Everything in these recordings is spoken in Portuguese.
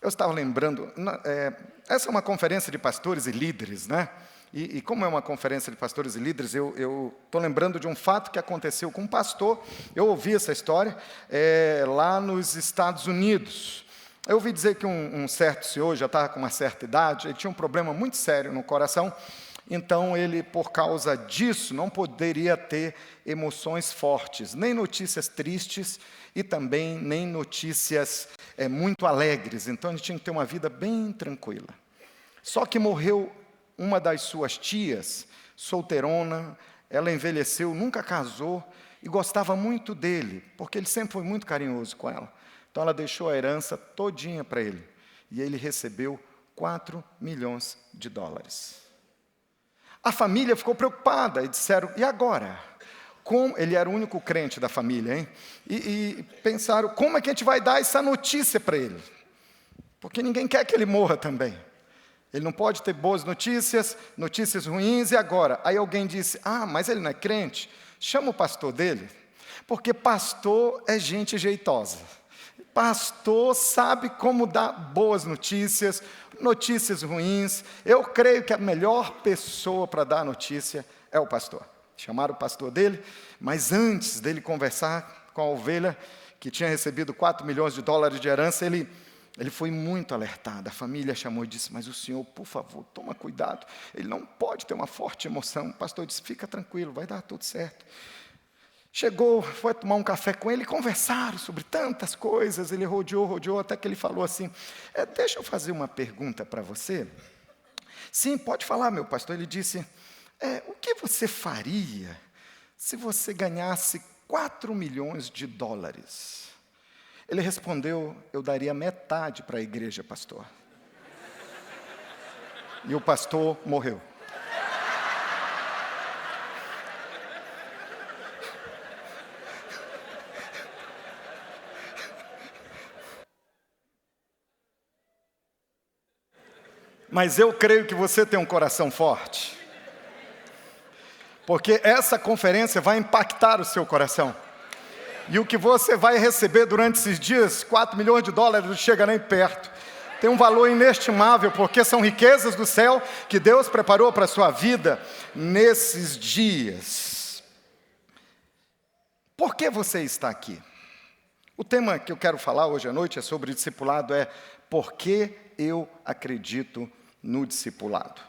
Eu estava lembrando, essa é uma conferência de pastores e líderes, né? E como é uma conferência de pastores e líderes, eu estou lembrando de um fato que aconteceu com um pastor. Eu ouvi essa história lá nos Estados Unidos. Eu ouvi dizer que um certo senhor, já estava com uma certa idade, ele tinha um problema muito sério no coração. Então, ele, por causa disso, não poderia ter emoções fortes, nem notícias tristes e também nem notícias muito alegres. Então, ele tinha que ter uma vida bem tranquila. Só que morreu uma das suas tias, solteirona, ela envelheceu, nunca casou e gostava muito dele, porque ele sempre foi muito carinhoso com ela. Então, ela deixou a herança todinha para ele. E ele recebeu $4 milhões. A família ficou preocupada e disseram, e agora? Ele era o único crente da família, hein? E pensaram, como é que a gente vai dar essa notícia para ele? Porque ninguém quer que ele morra também. Ele não pode ter boas notícias, notícias ruins, e agora? Aí alguém disse, mas ele não é crente? Chama o pastor dele, porque pastor é gente jeitosa. Pastor sabe como dar boas notícias, notícias ruins. Eu creio que a melhor pessoa para dar notícia é o pastor. Chamaram o pastor dele, mas antes dele conversar com a ovelha, que tinha recebido $4 milhões de herança, ele foi muito alertado. A família chamou e disse, mas o senhor, por favor, toma cuidado. Ele não pode ter uma forte emoção. O pastor disse, fica tranquilo, vai dar tudo certo. Chegou, foi tomar um café com ele, conversaram sobre tantas coisas, ele rodeou, até que ele falou assim, deixa eu fazer uma pergunta para você. Sim, pode falar, meu pastor. Ele disse, o que você faria se você ganhasse $4 milhões? Ele respondeu, eu daria metade para a igreja, pastor. E o pastor morreu. Mas eu creio que você tem um coração forte. Porque essa conferência vai impactar o seu coração. E o que você vai receber durante esses dias, $4 milhões, não chega nem perto. Tem um valor inestimável, porque são riquezas do céu que Deus preparou para a sua vida nesses dias. Por que você está aqui? O tema que eu quero falar hoje à noite é sobre discipulado, por que eu acredito no discipulado.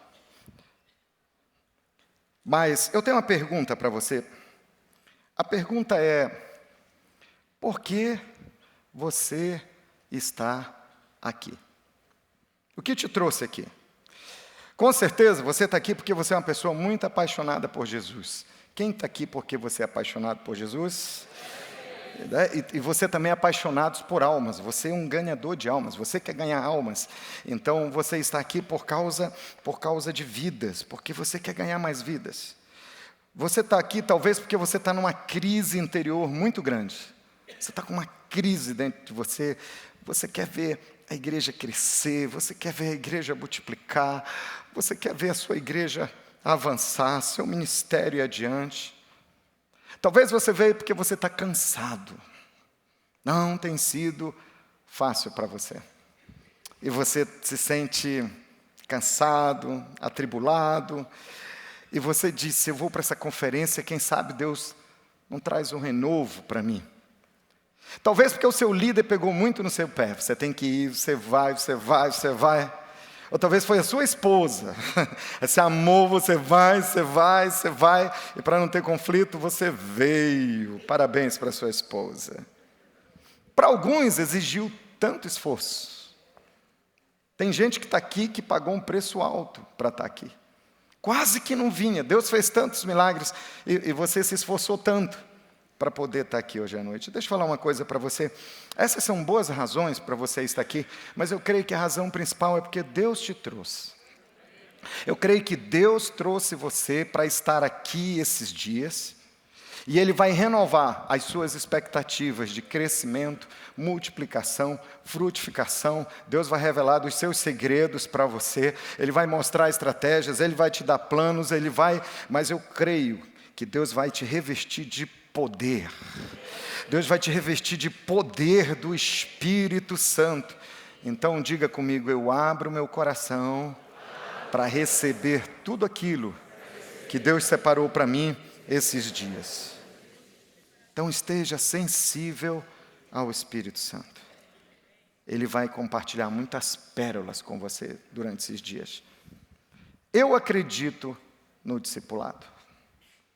Mas eu tenho uma pergunta para você. A pergunta é, por que você está aqui? O que te trouxe aqui? Com certeza você está aqui porque você é uma pessoa muito apaixonada por Jesus. Quem está aqui porque você é apaixonado por Jesus? E você também é apaixonado por almas, você é um ganhador de almas, você quer ganhar almas. Então você está aqui por causa de vidas, porque você quer ganhar mais vidas. Você está aqui talvez porque você está numa crise interior muito grande. Você está com uma crise dentro de você, você quer ver a igreja crescer, você quer ver a igreja multiplicar, você quer ver a sua igreja avançar, seu ministério ir adiante. Talvez você veio porque você está cansado. Não tem sido fácil para você. E você se sente cansado, atribulado. E você disse, eu vou para essa conferência, quem sabe Deus não traz um renovo para mim. Talvez porque o seu líder pegou muito no seu pé. Você tem que ir, você vai. Ou talvez foi a sua esposa. Esse amor, você vai. E para não ter conflito, você veio. Parabéns para sua esposa. Para alguns, exigiu tanto esforço. Tem gente que está aqui que pagou um preço alto para estar aqui. Quase que não vinha. Deus fez tantos milagres e você se esforçou tanto para poder estar aqui hoje à noite. Deixa eu falar uma coisa para você. Essas são boas razões para você estar aqui, mas eu creio que a razão principal é porque Deus te trouxe. Eu creio que Deus trouxe você para estar aqui esses dias, e Ele vai renovar as suas expectativas de crescimento, multiplicação, frutificação. Deus vai revelar os seus segredos para você, Ele vai mostrar estratégias, Ele vai te dar planos, mas eu creio que Deus vai te revestir de poder. Deus vai te revestir de poder do Espírito Santo. Então diga comigo, eu abro meu coração para receber tudo aquilo que Deus separou para mim esses dias. Então esteja sensível ao Espírito Santo. Ele vai compartilhar muitas pérolas com você durante esses dias. Eu acredito no discipulado.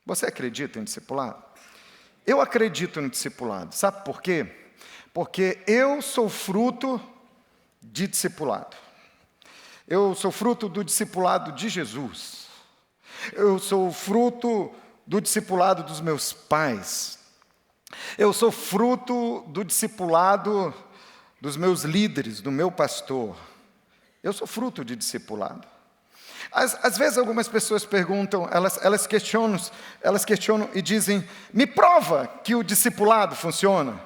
Você acredita em discipulado? Eu acredito no discipulado. Sabe por quê? Porque eu sou fruto de discipulado. Eu sou fruto do discipulado de Jesus. Eu sou fruto do discipulado dos meus pais. Eu sou fruto do discipulado dos meus líderes, do meu pastor. Eu sou fruto de discipulado. Às vezes algumas pessoas perguntam, elas questionam e dizem, me prova que o discipulado funciona.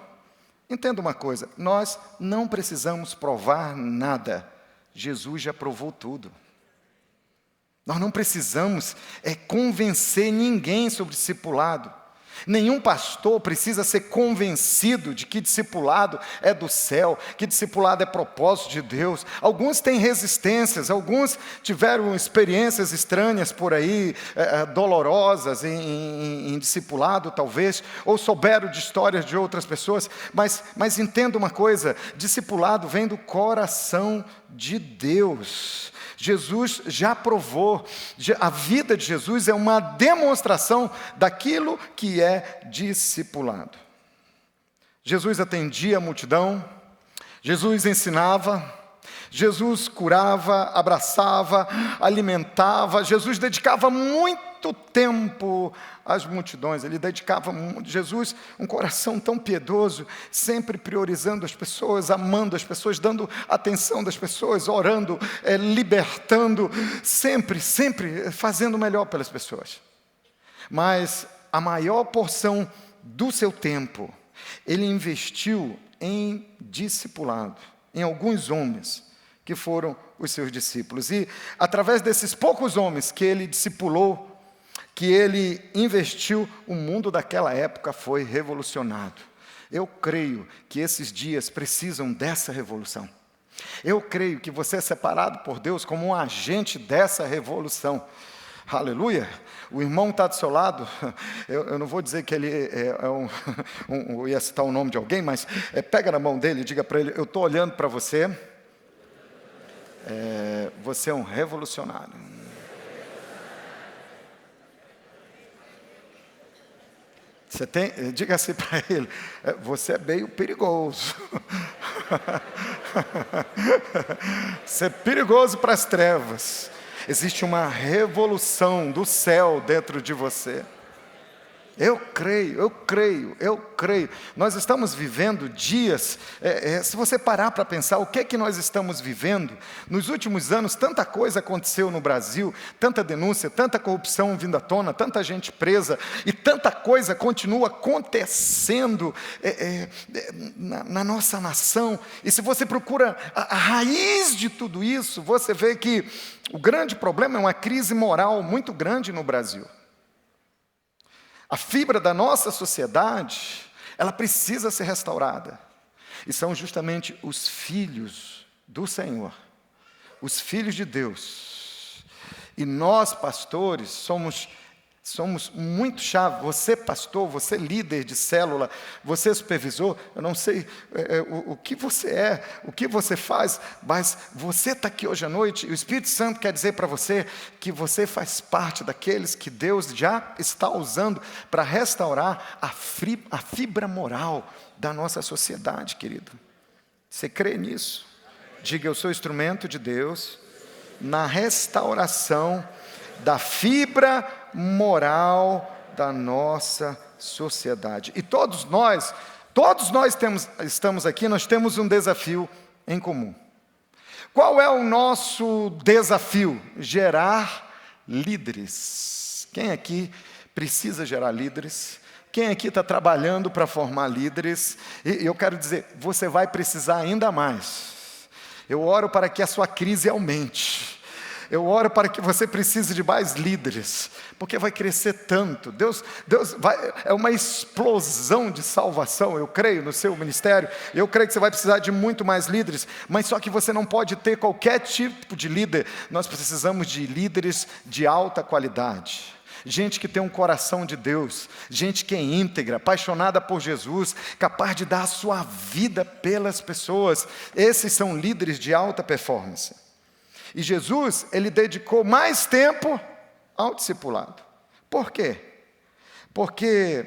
Entenda uma coisa, nós não precisamos provar nada. Jesus já provou tudo. Nós não precisamos convencer ninguém sobre discipulado. Nenhum pastor precisa ser convencido de que discipulado é do céu, que discipulado é propósito de Deus. Alguns têm resistências, alguns tiveram experiências estranhas por aí, dolorosas em discipulado talvez, ou souberam de histórias de outras pessoas, mas entenda uma coisa, discipulado vem do coração de Deus. Jesus já provou, a vida de Jesus é uma demonstração daquilo que é discipulado. Jesus atendia a multidão, Jesus ensinava, Jesus curava, abraçava, alimentava, Jesus dedicava muito tempo às multidões, Jesus, um coração tão piedoso, sempre priorizando as pessoas, amando as pessoas, dando atenção das pessoas, orando, libertando, sempre fazendo o melhor pelas pessoas. Mas a maior porção do seu tempo, ele investiu em discipulado, em alguns homens, que foram os seus discípulos. E através desses poucos homens que ele discipulou, que ele investiu, o mundo daquela época foi revolucionado. Eu creio que esses dias precisam dessa revolução. Eu creio que você é separado por Deus como um agente dessa revolução. Aleluia! O irmão está do seu lado, eu não vou dizer que ele eu ia citar o nome de alguém, mas pega na mão dele e diga para ele, eu estou olhando para você, você é um revolucionário. Diga assim para ele, você é meio perigoso. Você é perigoso para as trevas. Existe uma revolução do céu dentro de você. Eu creio. Nós estamos vivendo dias, se você parar para pensar, o que é que nós estamos vivendo? Nos últimos anos, tanta coisa aconteceu no Brasil, tanta denúncia, tanta corrupção vindo à tona, tanta gente presa, e tanta coisa continua acontecendo na nossa nação. E se você procura a raiz de tudo isso, você vê que o grande problema é uma crise moral muito grande no Brasil. A fibra da nossa sociedade, ela precisa ser restaurada. E são justamente os filhos do Senhor, os filhos de Deus. E nós, pastores, somos muito chave. Você, pastor, você líder de célula, você supervisor, eu não sei o que você é, o que você faz, mas você está aqui hoje à noite, e o Espírito Santo quer dizer para você que você faz parte daqueles que Deus já está usando para restaurar a fibra moral da nossa sociedade, querido. Você crê nisso? Diga, eu sou instrumento de Deus na restauração da fibra moral da nossa sociedade. E todos nós estamos aqui, nós temos um desafio em comum. Qual é o nosso desafio? Gerar líderes. Quem aqui precisa gerar líderes? Quem aqui está trabalhando para formar líderes? E eu quero dizer, você vai precisar ainda mais. Eu oro para que a sua crise aumente. Eu oro para que você precise de mais líderes, porque vai crescer tanto. Deus é uma explosão de salvação, eu creio, no seu ministério. Eu creio que você vai precisar de muito mais líderes, mas só que você não pode ter qualquer tipo de líder. Nós precisamos de líderes de alta qualidade. Gente que tem um coração de Deus, gente que é íntegra, apaixonada por Jesus, capaz de dar a sua vida pelas pessoas. Esses são líderes de alta performance. E Jesus, ele dedicou mais tempo ao discipulado. Por quê? Porque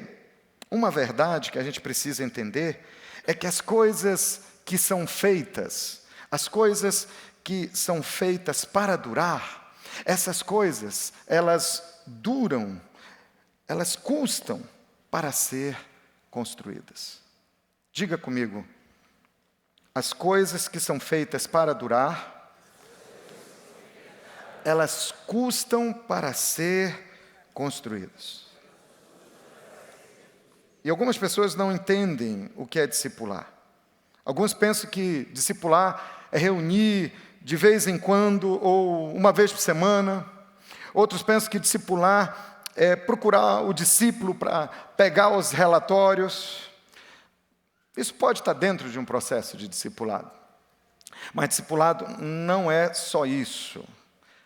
uma verdade que a gente precisa entender é que as coisas que são feitas, as coisas que são feitas para durar, essas coisas, elas duram, elas custam para ser construídas. Diga comigo, as coisas que são feitas para durar, elas custam para ser construídas. E algumas pessoas não entendem o que é discipular. Alguns pensam que discipular é reunir de vez em quando ou uma vez por semana. Outros pensam que discipular é procurar o discípulo para pegar os relatórios. Isso pode estar dentro de um processo de discipulado. Mas discipulado não é só isso.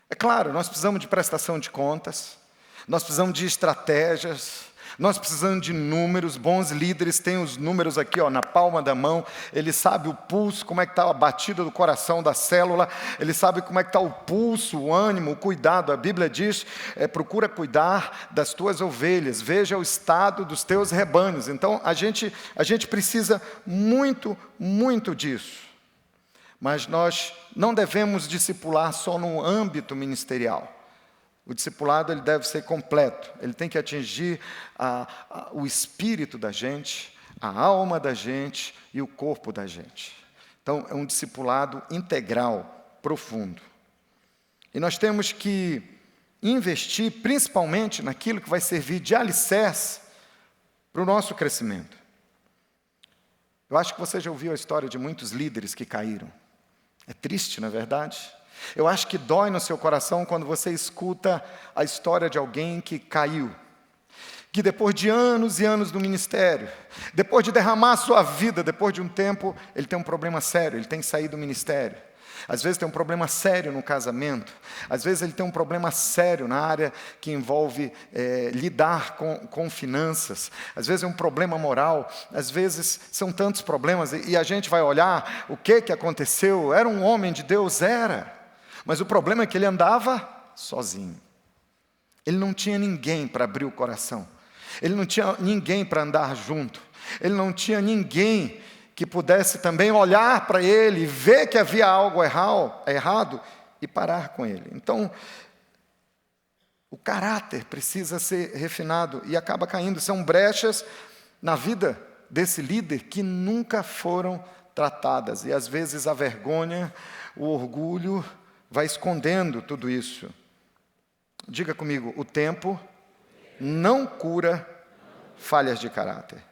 É claro, nós precisamos de prestação de contas, nós precisamos de estratégias, nós precisamos de números. Bons líderes têm os números aqui, na palma da mão. Ele sabe o pulso, como é que está a batida do coração da célula. Ele sabe como é que está o pulso, o ânimo, o cuidado. A Bíblia diz, procura cuidar das tuas ovelhas. Veja o estado dos teus rebanhos. Então, a gente precisa muito, muito disso. Mas nós não devemos discipular só no âmbito ministerial. O discipulado ele deve ser completo, ele tem que atingir o espírito da gente, a alma da gente e o corpo da gente. Então, é um discipulado integral, profundo. E nós temos que investir principalmente naquilo que vai servir de alicerce para o nosso crescimento. Eu acho que você já ouviu a história de muitos líderes que caíram. É triste, não é verdade? Eu acho que dói no seu coração quando você escuta a história de alguém que caiu, que depois de anos e anos no ministério, depois de derramar a sua vida, depois de um tempo, ele tem um problema sério, ele tem que sair do ministério. Às vezes tem um problema sério no casamento, às vezes ele tem um problema sério na área que envolve lidar com finanças, às vezes é um problema moral, às vezes são tantos problemas e a gente vai olhar o que aconteceu. Era um homem de Deus? Era. Mas o problema é que ele andava sozinho. Ele não tinha ninguém para abrir o coração. Ele não tinha ninguém para andar junto. Ele não tinha ninguém que pudesse também olhar para ele e ver que havia algo errado e parar com ele. Então, o caráter precisa ser refinado e acaba caindo. São brechas na vida desse líder que nunca foram tratadas. E às vezes a vergonha, o orgulho vai escondendo tudo isso. Diga comigo, o tempo não cura falhas de caráter.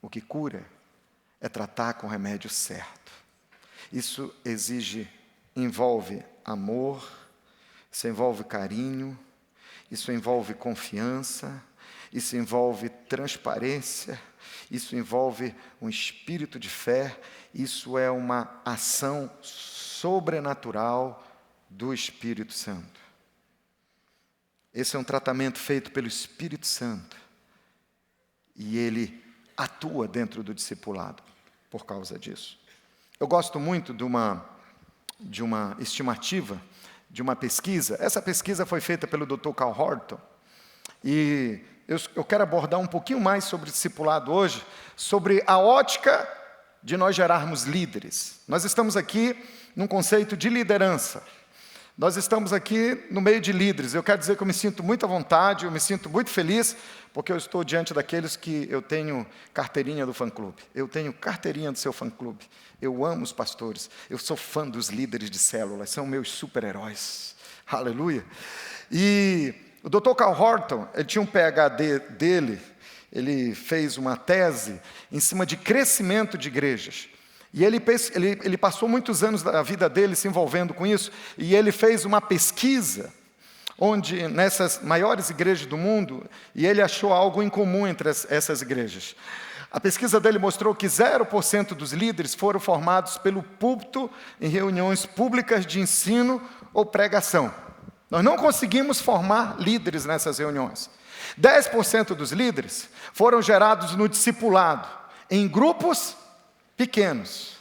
O que cura é tratar com o remédio certo. Isso envolve amor, isso envolve carinho, isso envolve confiança, isso envolve transparência, isso envolve um espírito de fé, isso é uma ação sobrenatural do Espírito Santo. Esse é um tratamento feito pelo Espírito Santo e ele atua dentro do discipulado por causa disso. Eu gosto muito de uma estimativa, de uma pesquisa. Essa pesquisa foi feita pelo Dr. Carl Horton e eu quero abordar um pouquinho mais sobre discipulado hoje, sobre a ótica de nós gerarmos líderes. Nós estamos aqui num conceito de liderança. Nós estamos aqui no meio de líderes. Eu quero dizer que eu me sinto muito à vontade, eu me sinto muito feliz, porque eu estou diante daqueles que eu tenho carteirinha do fã-clube. Eu tenho carteirinha do seu fã-clube. Eu amo os pastores. Eu sou fã dos líderes de células. São meus super-heróis. Aleluia. E o Dr. Carl Horton, ele tinha um PhD dele, ele fez uma tese em cima de crescimento de igrejas. E ele passou muitos anos da vida dele se envolvendo com isso, e ele fez uma pesquisa onde, nessas maiores igrejas do mundo, e ele achou algo em comum entre essas igrejas. A pesquisa dele mostrou que 0% dos líderes foram formados pelo púlpito em reuniões públicas de ensino ou pregação. Nós não conseguimos formar líderes nessas reuniões. 10% dos líderes foram gerados no discipulado, em grupos pequenos.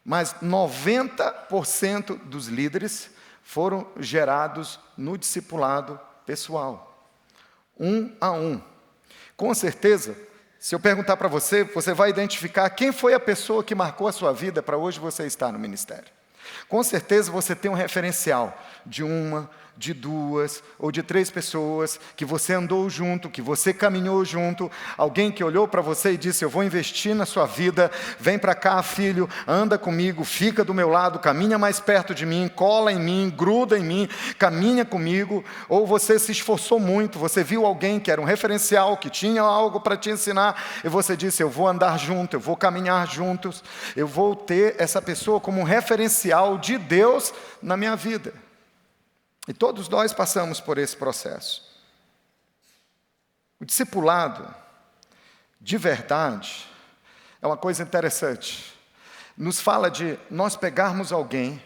Mas 90% dos líderes foram gerados no discipulado pessoal, um a um. Com certeza, se eu perguntar para você, você vai identificar quem foi a pessoa que marcou a sua vida para hoje você estar no ministério. Com certeza você tem um referencial de uma, de 2 ou de 3 pessoas que você andou junto, que você caminhou junto, alguém que olhou para você e disse: eu vou investir na sua vida, vem para cá, filho, anda comigo, fica do meu lado, caminha mais perto de mim, cola em mim, gruda em mim, caminha comigo. Ou você se esforçou muito, você viu alguém que era um referencial, que tinha algo para te ensinar, e você disse: eu vou andar junto, eu vou caminhar juntos, eu vou ter essa pessoa como um referencial de Deus na minha vida. E todos nós passamos por esse processo. O discipulado, de verdade, é uma coisa interessante. Nos fala de nós pegarmos alguém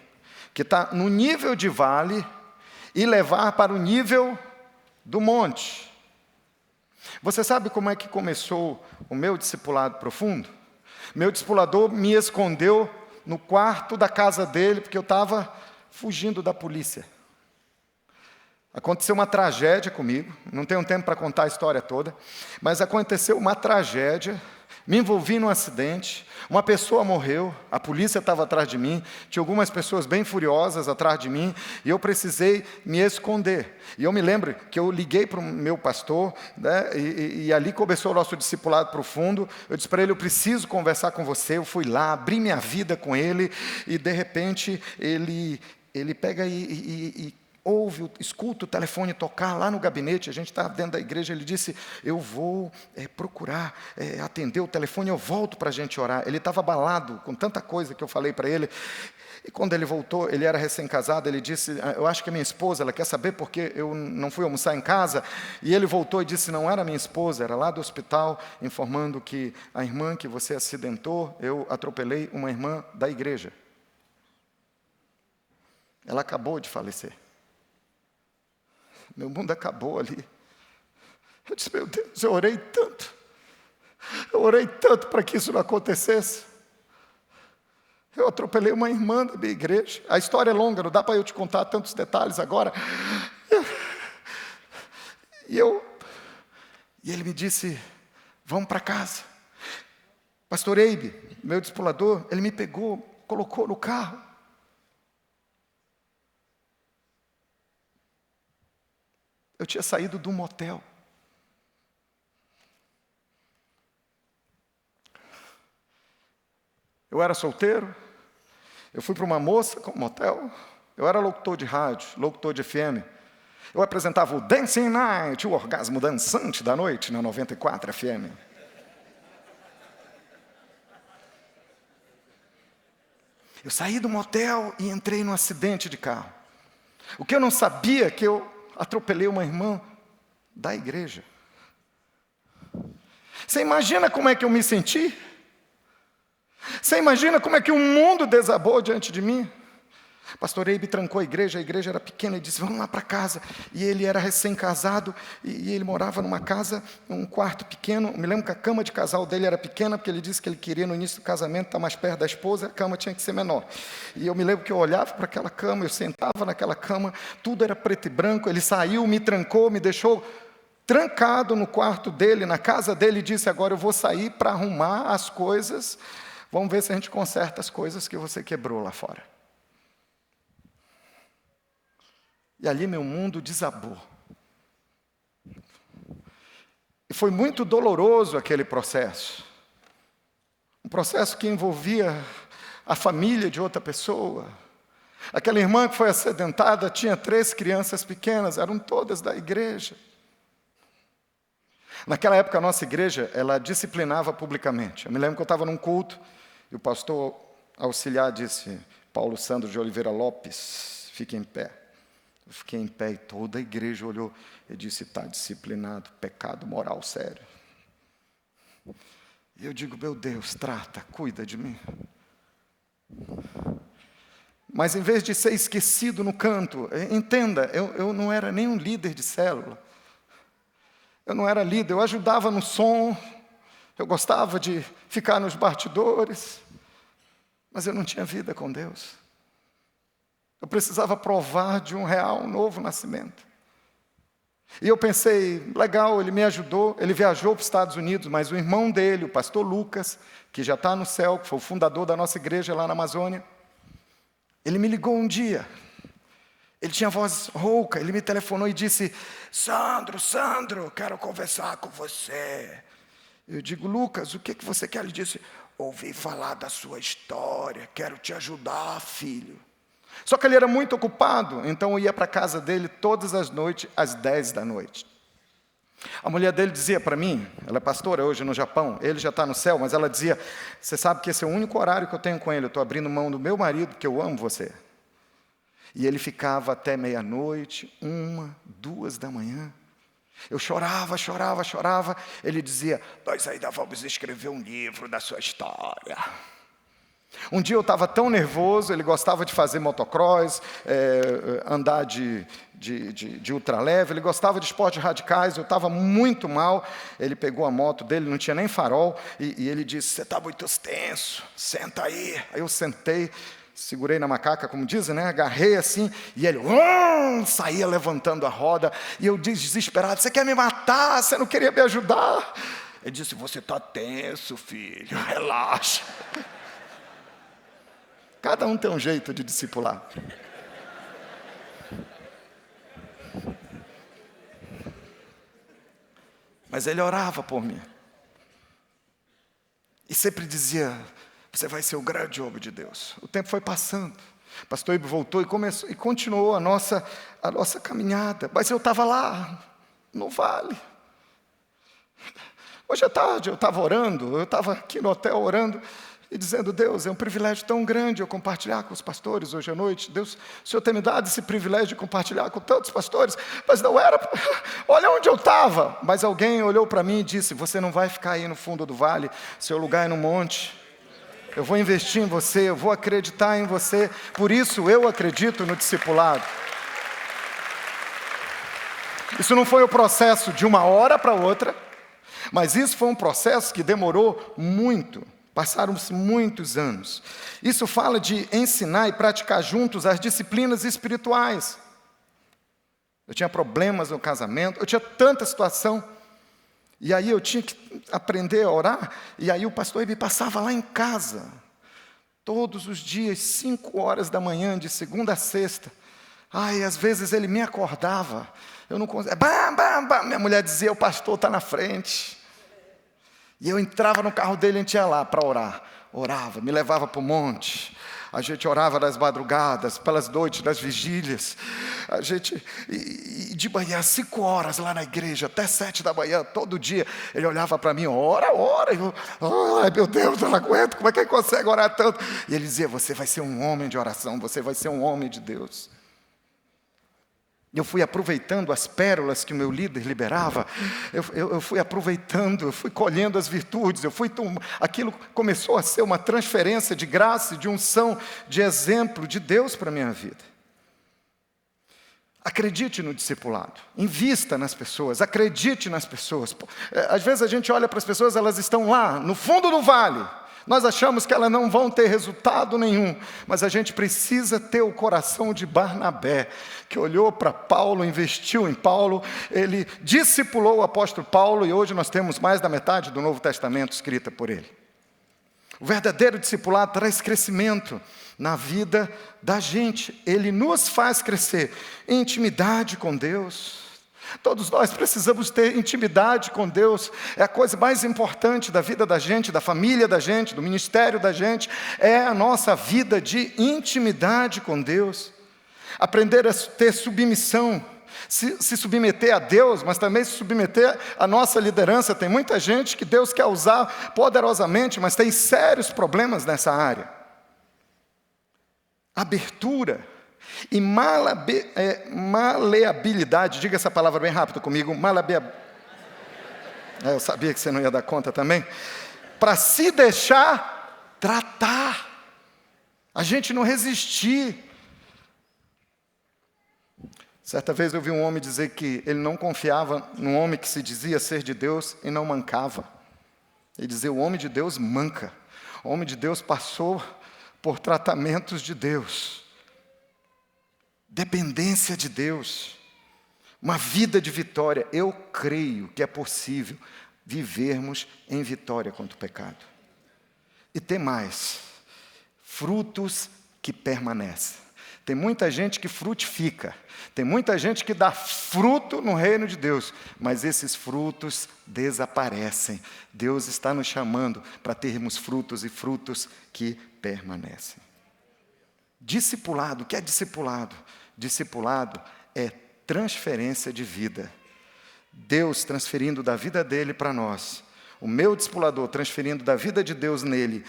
que está no nível de vale e levar para o nível do monte. Você sabe como é que começou o meu discipulado profundo? Meu discipulador me escondeu no quarto da casa dele, porque eu estava fugindo da polícia. Aconteceu uma tragédia comigo, não tenho tempo para contar a história toda, mas aconteceu uma tragédia, me envolvi num acidente, uma pessoa morreu, a polícia estava atrás de mim, tinha algumas pessoas bem furiosas atrás de mim, e eu precisei me esconder. E eu me lembro que eu liguei para o meu pastor, né, e ali começou o nosso discipulado profundo. Eu disse para ele: eu preciso conversar com você. Eu fui lá, abri minha vida com ele, e de repente ele pega e ouve, escuta o telefone tocar lá no gabinete, a gente está dentro da igreja. Ele disse: eu vou procurar atender o telefone, eu volto para a gente orar. Ele estava abalado com tanta coisa que eu falei para ele. E quando ele voltou, ele era recém-casado, ele disse: eu acho que a minha esposa, ela quer saber porque eu não fui almoçar em casa. E ele voltou e disse: não era minha esposa, era lá do hospital, informando que a irmã que você acidentou, eu atropelei uma irmã da igreja. Ela acabou de falecer. Meu mundo acabou ali. Eu disse: meu Deus, eu orei tanto para que isso não acontecesse. Eu atropelei uma irmã da minha igreja. A história é longa, não dá para eu te contar tantos detalhes agora. E ele me disse: vamos para casa. Pastor Eibe, meu discipulador, ele me pegou, colocou no carro. Eu tinha saído de um motel. Eu era solteiro. Eu fui para uma moça com um motel. Eu era locutor de rádio, locutor de FM. Eu apresentava o Dancing Night, o orgasmo dançante da noite, na 94 FM. Eu saí do motel e entrei num acidente de carro. O que eu não sabia é que eu atropelei uma irmã da igreja. Você imagina como é que eu me senti? Você imagina como é que o mundo desabou diante de mim? Pastor Eibe trancou a igreja era pequena, e disse: vamos lá para casa. E ele era recém-casado, e ele morava numa casa, um quarto pequeno. Me lembro que a cama de casal dele era pequena, porque ele disse que ele queria no início do casamento estar mais perto da esposa, a cama tinha que ser menor. E eu me lembro que eu olhava para aquela cama, eu sentava naquela cama, tudo era preto e branco. Ele saiu, me trancou, me deixou trancado no quarto dele, na casa dele, e disse: agora eu vou sair para arrumar as coisas, vamos ver se a gente conserta as coisas que você quebrou lá fora. E ali meu mundo desabou. E foi muito doloroso aquele processo. Um processo que envolvia a família de outra pessoa. Aquela irmã que foi acidentada tinha 3 crianças pequenas, eram todas da igreja. Naquela época a nossa igreja, ela disciplinava publicamente. Eu me lembro que eu estava num culto, e o pastor auxiliar disse: Paulo Sandro de Oliveira Lopes, fique em pé. Eu fiquei em pé e toda a igreja olhou e disse: está disciplinado, pecado moral sério. E eu digo: meu Deus, trata, cuida de mim. Mas em vez de ser esquecido no canto, entenda, eu não era nem um líder de célula. Eu não era líder, eu ajudava no som, eu gostava de ficar nos bastidores, mas eu não tinha vida com Deus. Eu precisava provar de um real novo nascimento. E eu pensei, legal, ele me ajudou, ele viajou para os Estados Unidos, mas o irmão dele, o pastor Lucas, que já está no céu, que foi o fundador da nossa igreja lá na Amazônia, ele me ligou um dia. Ele tinha voz rouca, ele me telefonou e disse: Sandro, quero conversar com você. Eu digo: Lucas, o que você quer? Ele disse: ouvi falar da sua história, quero te ajudar, filho. Só que ele era muito ocupado, então eu ia para a casa dele todas as noites, às 10 da noite. A mulher dele dizia para mim, ela é pastora hoje no Japão, ele já está no céu, mas ela dizia: você sabe que esse é o único horário que eu tenho com ele, eu estou abrindo mão do meu marido, porque eu amo você. E ele ficava até meia-noite, 1, 2 da manhã. Eu chorava. Ele dizia: nós ainda vamos escrever um livro da sua história. Um dia eu estava tão nervoso, ele gostava de fazer motocross, andar de ultraleve, ele gostava de esportes radicais, eu estava muito mal. Ele pegou a moto dele, não tinha nem farol, e ele disse: você está muito tenso, senta aí. Aí eu sentei, segurei na macaca, como dizem, né? Agarrei assim, e ele saía levantando a roda, e eu desesperado: você quer me matar? Você não queria me ajudar? Ele disse: você está tenso, filho, relaxa. Cada um tem um jeito de discipular. Mas ele orava por mim. E sempre dizia: você vai ser o grande homem de Deus. O tempo foi passando. O pastor Ibo voltou e continuou a nossa caminhada. Mas eu estava lá, no vale. Hoje à tarde eu estava orando, eu estava aqui no hotel orando, e dizendo: Deus, é um privilégio tão grande eu compartilhar com os pastores hoje à noite. Deus, o Senhor tem me dado esse privilégio de compartilhar com tantos pastores, mas não era, olha onde eu estava. Mas alguém olhou para mim e disse: você não vai ficar aí no fundo do vale, seu lugar é no monte. Eu vou investir em você, eu vou acreditar em você. Por isso eu acredito no discipulado. Isso não foi o processo de uma hora para outra, mas isso foi um processo que demorou muito. Passaram-se muitos anos. Isso fala de ensinar e praticar juntos as disciplinas espirituais. Eu tinha problemas no casamento, eu tinha tanta situação. E aí eu tinha que aprender a orar. E aí o pastor me passava lá em casa, todos os dias, 5 horas da manhã, de segunda a sexta. Às vezes ele me acordava. Eu não conseguia. Minha mulher dizia: o pastor está na frente. E eu entrava no carro dele e a gente ia lá para orar. Orava, me levava para o monte. A gente orava das madrugadas, pelas noites, das vigílias. E de manhã, às 5 horas lá na igreja, até 7 da manhã, todo dia. Ele olhava para mim: ora. Eu, ai meu Deus, eu não aguento, como é que ele consegue orar tanto? E ele dizia: você vai ser um homem de oração, você vai ser um homem de Deus. Eu fui aproveitando as pérolas que o meu líder liberava, eu fui aproveitando, eu fui colhendo as virtudes, aquilo começou a ser uma transferência de graça, de unção, de exemplo de Deus para a minha vida. Acredite no discipulado, invista nas pessoas, acredite nas pessoas. Às vezes a gente olha para as pessoas, elas estão lá, no fundo do vale. Nós achamos que elas não vão ter resultado nenhum, mas a gente precisa ter o coração de Barnabé, que olhou para Paulo, investiu em Paulo, ele discipulou o apóstolo Paulo, e hoje nós temos mais da metade do Novo Testamento escrita por ele. O verdadeiro discipulado traz crescimento na vida da gente, ele nos faz crescer em intimidade com Deus. Todos nós precisamos ter intimidade com Deus. É a coisa mais importante da vida da gente, da família da gente, do ministério da gente. É a nossa vida de intimidade com Deus. Aprender a ter submissão. Se submeter a Deus, mas também se submeter à nossa liderança. Tem muita gente que Deus quer usar poderosamente, mas tem sérios problemas nessa área. abertura e maleabilidade. Diga essa palavra bem rápido comigo. Eu sabia que você não ia dar conta também. Para se deixar tratar. A gente não resistir. Certa vez eu vi um homem dizer que ele não confiava num homem que se dizia ser de Deus e não mancava. Ele dizia, o homem de Deus manca. O homem de Deus passou por tratamentos de Deus. Dependência de Deus. Uma vida de vitória. Eu creio que é possível vivermos em vitória contra o pecado. E tem mais. Frutos que permanecem. Tem muita gente que frutifica. Tem muita gente que dá fruto no reino de Deus. Mas esses frutos desaparecem. Deus está nos chamando para termos frutos e frutos que permanecem. Discipulado. O que é discipulado? Discipulado é transferência de vida. Deus transferindo da vida dele para nós. O meu discipulador transferindo da vida de Deus nele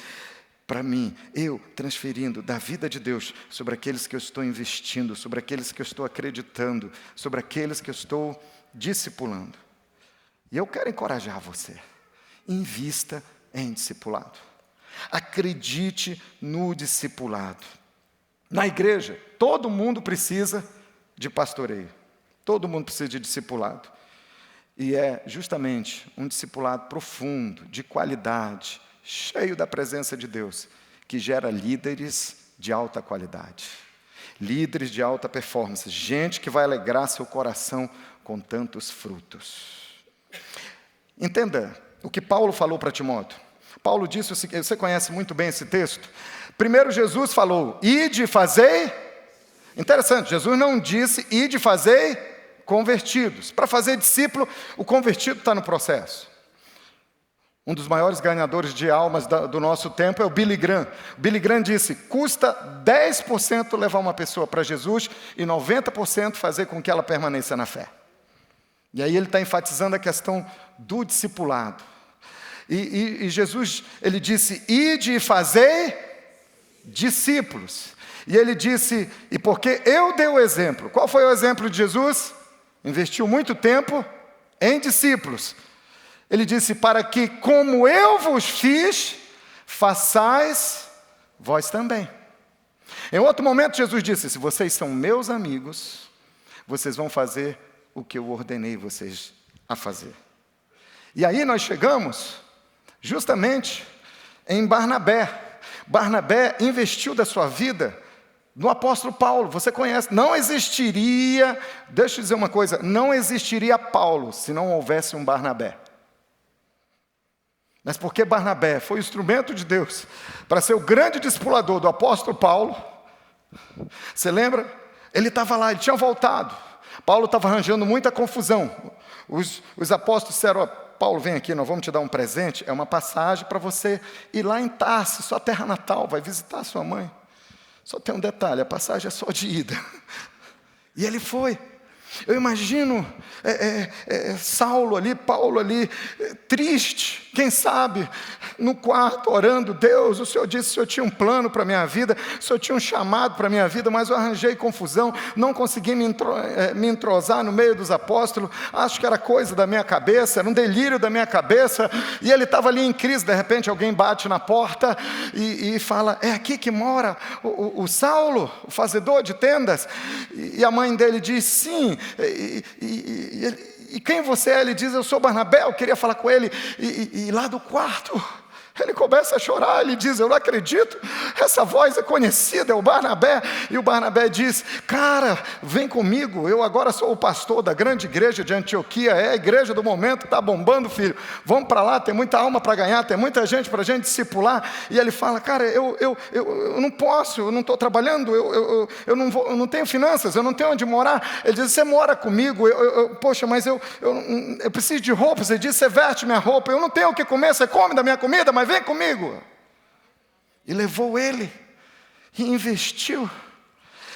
para mim, eu transferindo da vida de Deus sobre aqueles que eu estou investindo, sobre aqueles que eu estou acreditando, sobre aqueles que eu estou discipulando. E eu quero encorajar você. Invista em discipulado. Acredite no discipulado. Na igreja, todo mundo precisa de pastoreio. Todo mundo precisa de discipulado. E é justamente um discipulado profundo, de qualidade, cheio da presença de Deus, que gera líderes de alta qualidade, líderes de alta performance, gente que vai alegrar seu coração com tantos frutos. Entenda o que Paulo falou para Timóteo. Paulo disse o seguinte, você conhece muito bem esse texto. Primeiro Jesus falou, ide e fazei. Interessante, Jesus não disse, ide e fazei convertidos. Para fazer discípulo, o convertido está no processo. Um dos maiores ganhadores de almas do nosso tempo é o Billy Graham. Billy Graham disse, custa 10% levar uma pessoa para Jesus e 90% fazer com que ela permaneça na fé. E aí ele está enfatizando a questão do discipulado. E Jesus, ele disse, ide e fazei discípulos. E ele disse, e porque eu dei o exemplo. Qual foi o exemplo de Jesus? Investiu muito tempo em discípulos. Ele disse, para que como eu vos fiz, façais vós também. Em outro momento, Jesus disse, se vocês são meus amigos, vocês vão fazer o que eu ordenei vocês a fazer. E aí nós chegamos justamente em Barnabé. Barnabé investiu da sua vida no apóstolo Paulo. Você conhece, não existiria, deixa eu dizer uma coisa, não existiria Paulo se não houvesse um Barnabé. Mas porque Barnabé foi o instrumento de Deus para ser o grande discipulador do apóstolo Paulo, você lembra? Ele estava lá, ele tinha voltado. Paulo estava arranjando muita confusão. Os apóstolos disseram, Paulo, vem aqui, nós vamos te dar um presente. É uma passagem para você ir lá em Tarso, sua terra natal, vai visitar sua mãe. Só tem um detalhe, a passagem é só de ida. E ele foi. Eu imagino Saulo ali, Paulo ali, triste, quem sabe, no quarto, orando, Deus, o Senhor disse que o Senhor tinha um plano para a minha vida, o Senhor tinha um chamado para a minha vida, mas eu arranjei confusão, não consegui me entrosar no meio dos apóstolos, acho que era coisa da minha cabeça, era um delírio da minha cabeça, e ele estava ali em crise, de repente alguém bate na porta e fala, é aqui que mora o Saulo, o fazedor de tendas? E a mãe dele diz, sim. E quem você é? Ele diz, eu sou Barnabé, eu queria falar com ele. E lá do quarto, ele começa a chorar, ele diz, eu não acredito, essa voz é conhecida, é o Barnabé. E o Barnabé diz, cara, vem comigo, eu agora sou o pastor da grande igreja de Antioquia, é a igreja do momento, está bombando, filho, vamos para lá, tem muita alma para ganhar, tem muita gente para a gente discipular. E ele fala, cara, eu não posso, eu não estou trabalhando, eu não tenho finanças, eu não tenho onde morar. Ele diz, você mora comigo, poxa, mas eu preciso de roupas. Ele diz, você veste minha roupa, eu não tenho o que comer, você come da minha comida, mas vem comigo. E levou ele, e investiu.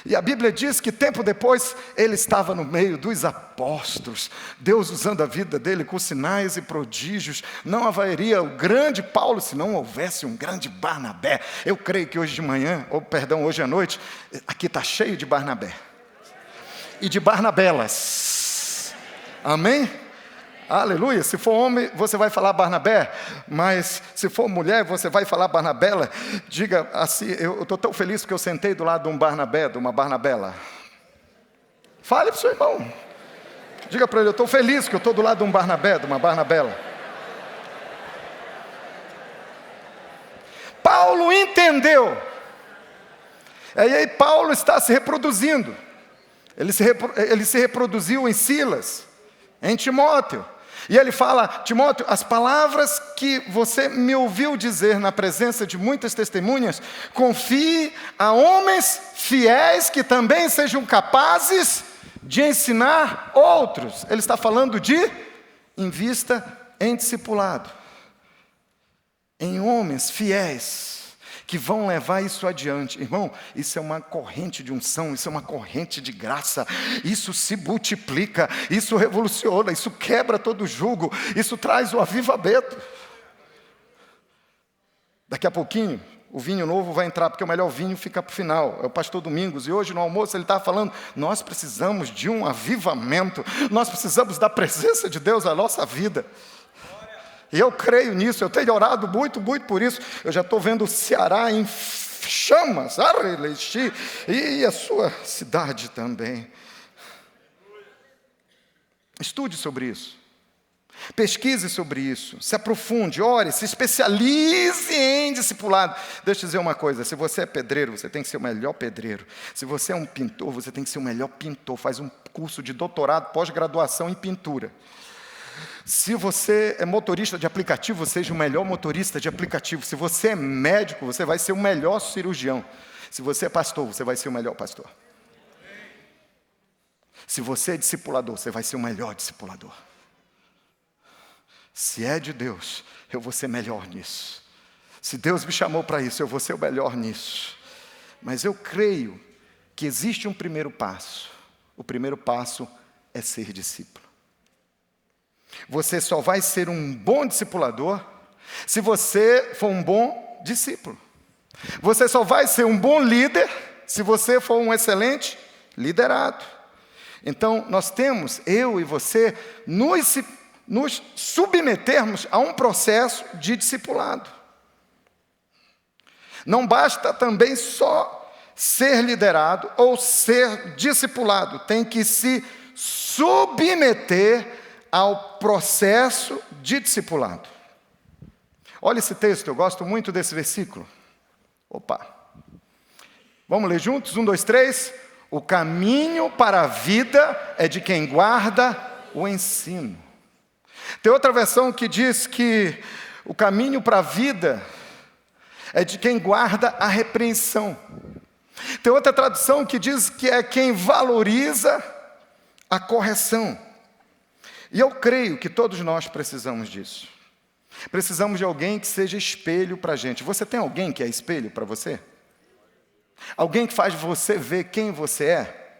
E a Bíblia diz que tempo depois ele estava no meio dos apóstolos, Deus usando a vida dele com sinais e prodígios. Não haveria o grande Paulo se não houvesse um grande Barnabé. Eu creio que hoje de manhã, hoje à noite, aqui está cheio de Barnabé e de Barnabelas. Amém? Aleluia. Se for homem, você vai falar Barnabé, mas se for mulher, você vai falar Barnabela. Diga assim: eu estou tão feliz que eu sentei do lado de um Barnabé, de uma Barnabela. Fale para o seu irmão. Diga para ele: eu estou feliz que eu estou do lado de um Barnabé, de uma Barnabela. Paulo entendeu. E aí Paulo está se reproduzindo. Ele se reproduziu em Silas, em Timóteo. E ele fala: Timóteo, as palavras que você me ouviu dizer na presença de muitas testemunhas, confie a homens fiéis que também sejam capazes de ensinar outros. Ele está falando de invista em discipulado, em homens fiéis que vão levar isso adiante. Irmão, isso é uma corrente de unção, isso é uma corrente de graça, isso se multiplica, isso revoluciona, isso quebra todo jugo, isso traz o avivamento. Daqui a pouquinho, o vinho novo vai entrar, porque o melhor vinho fica para o final. É o pastor Domingos, e hoje no almoço ele estava falando: nós precisamos de um avivamento, nós precisamos da presença de Deus na nossa vida. E eu creio nisso, eu tenho orado muito, muito por isso. Eu já estou vendo o Ceará em chamas, e a sua cidade também. Estude sobre isso, pesquise sobre isso, se aprofunde, ore, se especialize em discipulado. Deixa eu dizer uma coisa: se você é pedreiro, você tem que ser o melhor pedreiro. Se você é um pintor, você tem que ser o melhor pintor. Faz um curso de doutorado, pós-graduação em pintura. Se você é motorista de aplicativo, seja o melhor motorista de aplicativo. Se você é médico, você vai ser o melhor cirurgião. Se você é pastor, você vai ser o melhor pastor. Se você é discipulador, você vai ser o melhor discipulador. Se é de Deus, eu vou ser melhor nisso. Se Deus me chamou para isso, eu vou ser o melhor nisso. Mas eu creio que existe um primeiro passo. O primeiro passo é ser discípulo. Você só vai ser um bom discipulador se você for um bom discípulo. Você só vai ser um bom líder se você for um excelente liderado. Então, nós temos, eu e você, nos submetermos a um processo de discipulado. Não basta também só ser liderado ou ser discipulado. Tem que se submeter ao processo de discipulado. Olha esse texto, eu gosto muito desse versículo. Vamos ler juntos? 1, 2, 3. O caminho para a vida é de quem guarda o ensino. Tem outra versão que diz que o caminho para a vida é de quem guarda a repreensão. Tem outra tradução que diz que é quem valoriza a correção. E eu creio que todos nós precisamos disso. Precisamos de alguém que seja espelho para a gente. Você tem alguém que é espelho para você? Alguém que faz você ver quem você é?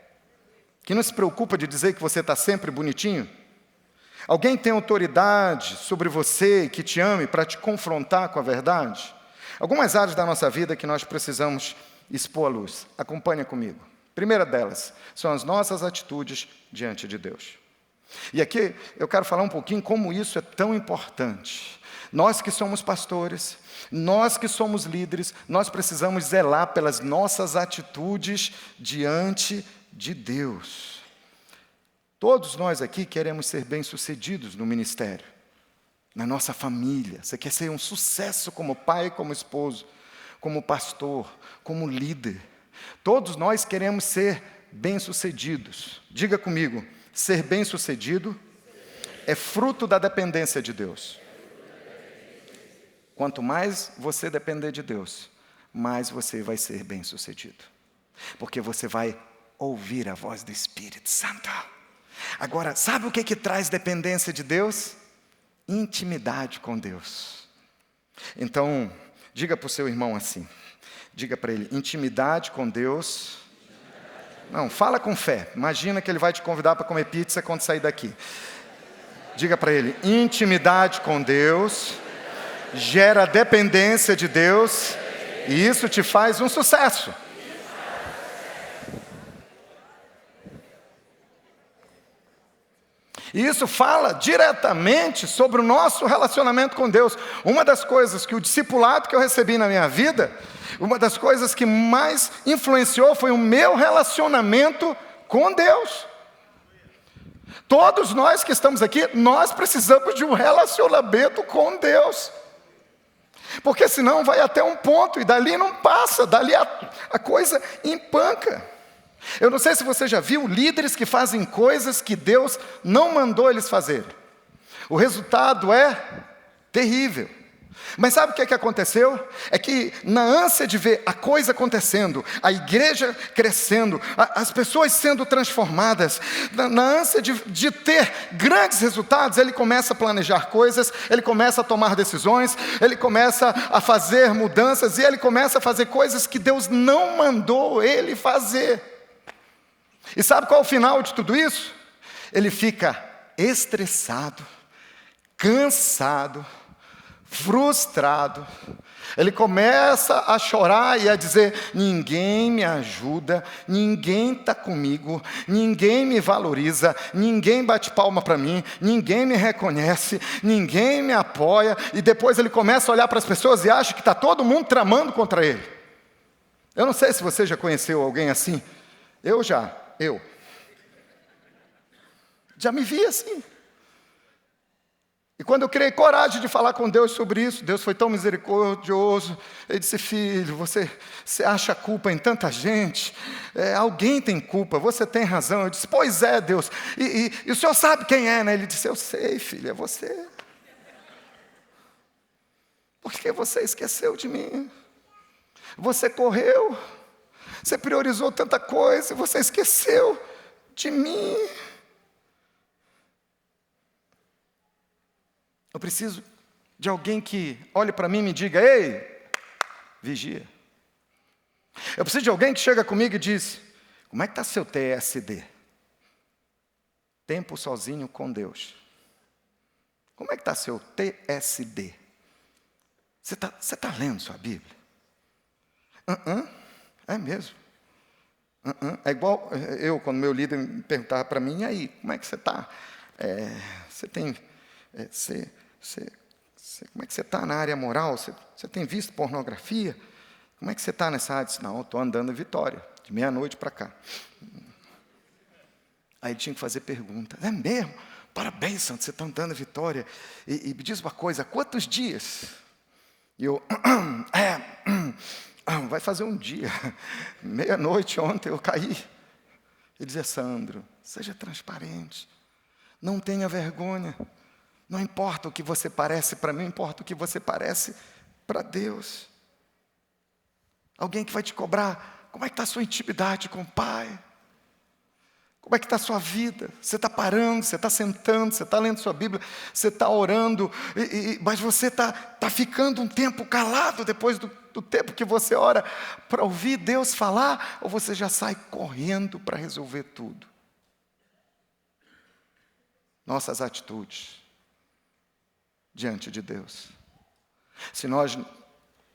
Que não se preocupa de dizer que você está sempre bonitinho? Alguém que tem autoridade sobre você, que te ame para te confrontar com a verdade? Algumas áreas da nossa vida que nós precisamos expor à luz. Acompanha comigo. Primeira delas são as nossas atitudes diante de Deus. E aqui eu quero falar um pouquinho como isso é tão importante. Nós que somos pastores, nós que somos líderes, nós precisamos zelar pelas nossas atitudes diante de Deus. Todos nós aqui queremos ser bem-sucedidos no ministério, na nossa família. Você quer ser um sucesso como pai, como esposo, como pastor, como líder. Todos nós queremos ser bem-sucedidos. Diga comigo: ser bem-sucedido é fruto da dependência de Deus. Quanto mais você depender de Deus, mais você vai ser bem-sucedido. Porque você vai ouvir a voz do Espírito Santo. Agora, sabe o que traz dependência de Deus? Intimidade com Deus. Então, diga para o seu irmão assim. Diga para ele: intimidade com Deus Não, fala com fé. Imagina que ele vai te convidar para comer pizza quando sair daqui. Diga para ele: intimidade com Deus gera dependência de Deus, e isso te faz um sucesso. E isso fala diretamente sobre o nosso relacionamento com Deus. Uma das coisas que o discipulado que eu recebi na minha vida, uma das coisas que mais influenciou foi o meu relacionamento com Deus. Todos nós que estamos aqui, nós precisamos de um relacionamento com Deus. Porque senão vai até um ponto e dali não passa, dali a coisa empanca. Eu não sei se você já viu líderes que fazem coisas que Deus não mandou eles fazerem. O resultado é terrível. Mas sabe o que aconteceu? É que na ânsia de ver a coisa acontecendo, a igreja crescendo, as pessoas sendo transformadas, na ânsia de ter grandes resultados, ele começa a planejar coisas, ele começa a tomar decisões, ele começa a fazer mudanças, e ele começa a fazer coisas que Deus não mandou ele fazer. E sabe qual é o final de tudo isso? Ele fica estressado, cansado, frustrado. Ele começa a chorar e a dizer: ninguém me ajuda, ninguém está comigo, ninguém me valoriza, ninguém bate palma para mim, ninguém me reconhece, ninguém me apoia. E depois ele começa a olhar para as pessoas e acha que está todo mundo tramando contra ele. Eu não sei se você já conheceu alguém assim. Eu já me vi assim. E quando eu criei coragem de falar com Deus sobre isso, Deus foi tão misericordioso. Ele disse: filho, você acha culpa em tanta gente, alguém tem culpa, você tem razão. Eu disse: pois é, Deus, e o senhor sabe quem é, né? Ele disse: eu sei, filho, é você. Porque você esqueceu de mim. Você correu, você priorizou tanta coisa, e você esqueceu de mim. Eu preciso de alguém que olhe para mim e me diga: ei, vigia. Eu preciso de alguém que chega comigo e diz: como é que está seu TSD? Tempo sozinho com Deus. Como é que está seu TSD? Você tá lendo sua Bíblia? É mesmo? É igual eu, quando meu líder me perguntava para mim: e aí, como é que você está? Você tem... como é que você está na área moral? Você tem visto pornografia? Como é que você está nessa área? Disse: não, eu estou andando em Vitória, de meia-noite para cá. Aí ele tinha que fazer pergunta: é mesmo? Parabéns, Santo, você está andando em Vitória. E me diz uma coisa: quantos dias? E eu: vai fazer um dia. Meia-noite ontem eu caí. Ele dizia: Sandro, seja transparente, não tenha vergonha. Não importa o que você parece para mim, importa o que você parece para Deus. Alguém que vai te cobrar: como é que está a sua intimidade com o Pai? Como é que está a sua vida? Você está parando, você está sentando, você está lendo sua Bíblia, você está orando, mas você está ficando um tempo calado depois do tempo que você ora para ouvir Deus falar, ou você já sai correndo para resolver tudo? Nossas atitudes diante de Deus. Se nós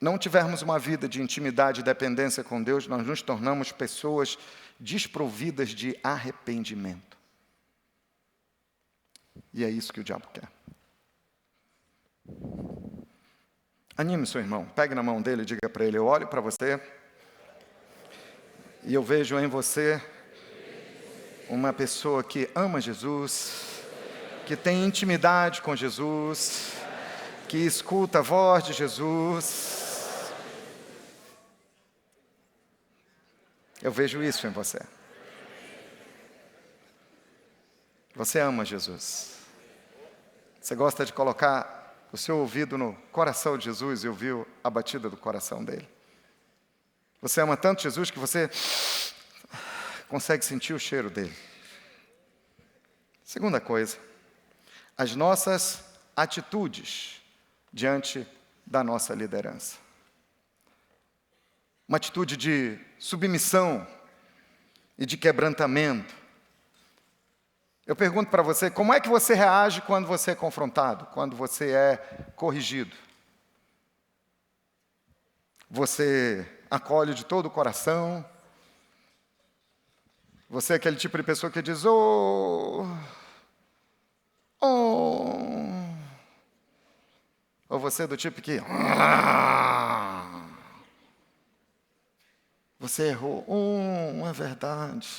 não tivermos uma vida de intimidade e dependência com Deus, nós nos tornamos pessoas desprovidas de arrependimento. E é isso que o diabo quer. Anime seu irmão, pegue na mão dele e diga para ele: eu olho para você e eu vejo em você uma pessoa que ama Jesus, que tem intimidade com Jesus, que escuta a voz de Jesus. Eu vejo isso em você. Você ama Jesus. Você gosta de colocar o seu ouvido no coração de Jesus e ouvir a batida do coração dele. Você ama tanto Jesus que você consegue sentir o cheiro dele. Segunda coisa: as nossas atitudes diante da nossa liderança. Uma atitude de submissão e de quebrantamento. Eu pergunto para você, como é que você reage quando você é confrontado, quando você é corrigido? Você acolhe de todo o coração? Você é aquele tipo de pessoa que diz, oh, oh. Ou você é do tipo que, você errou, é verdade.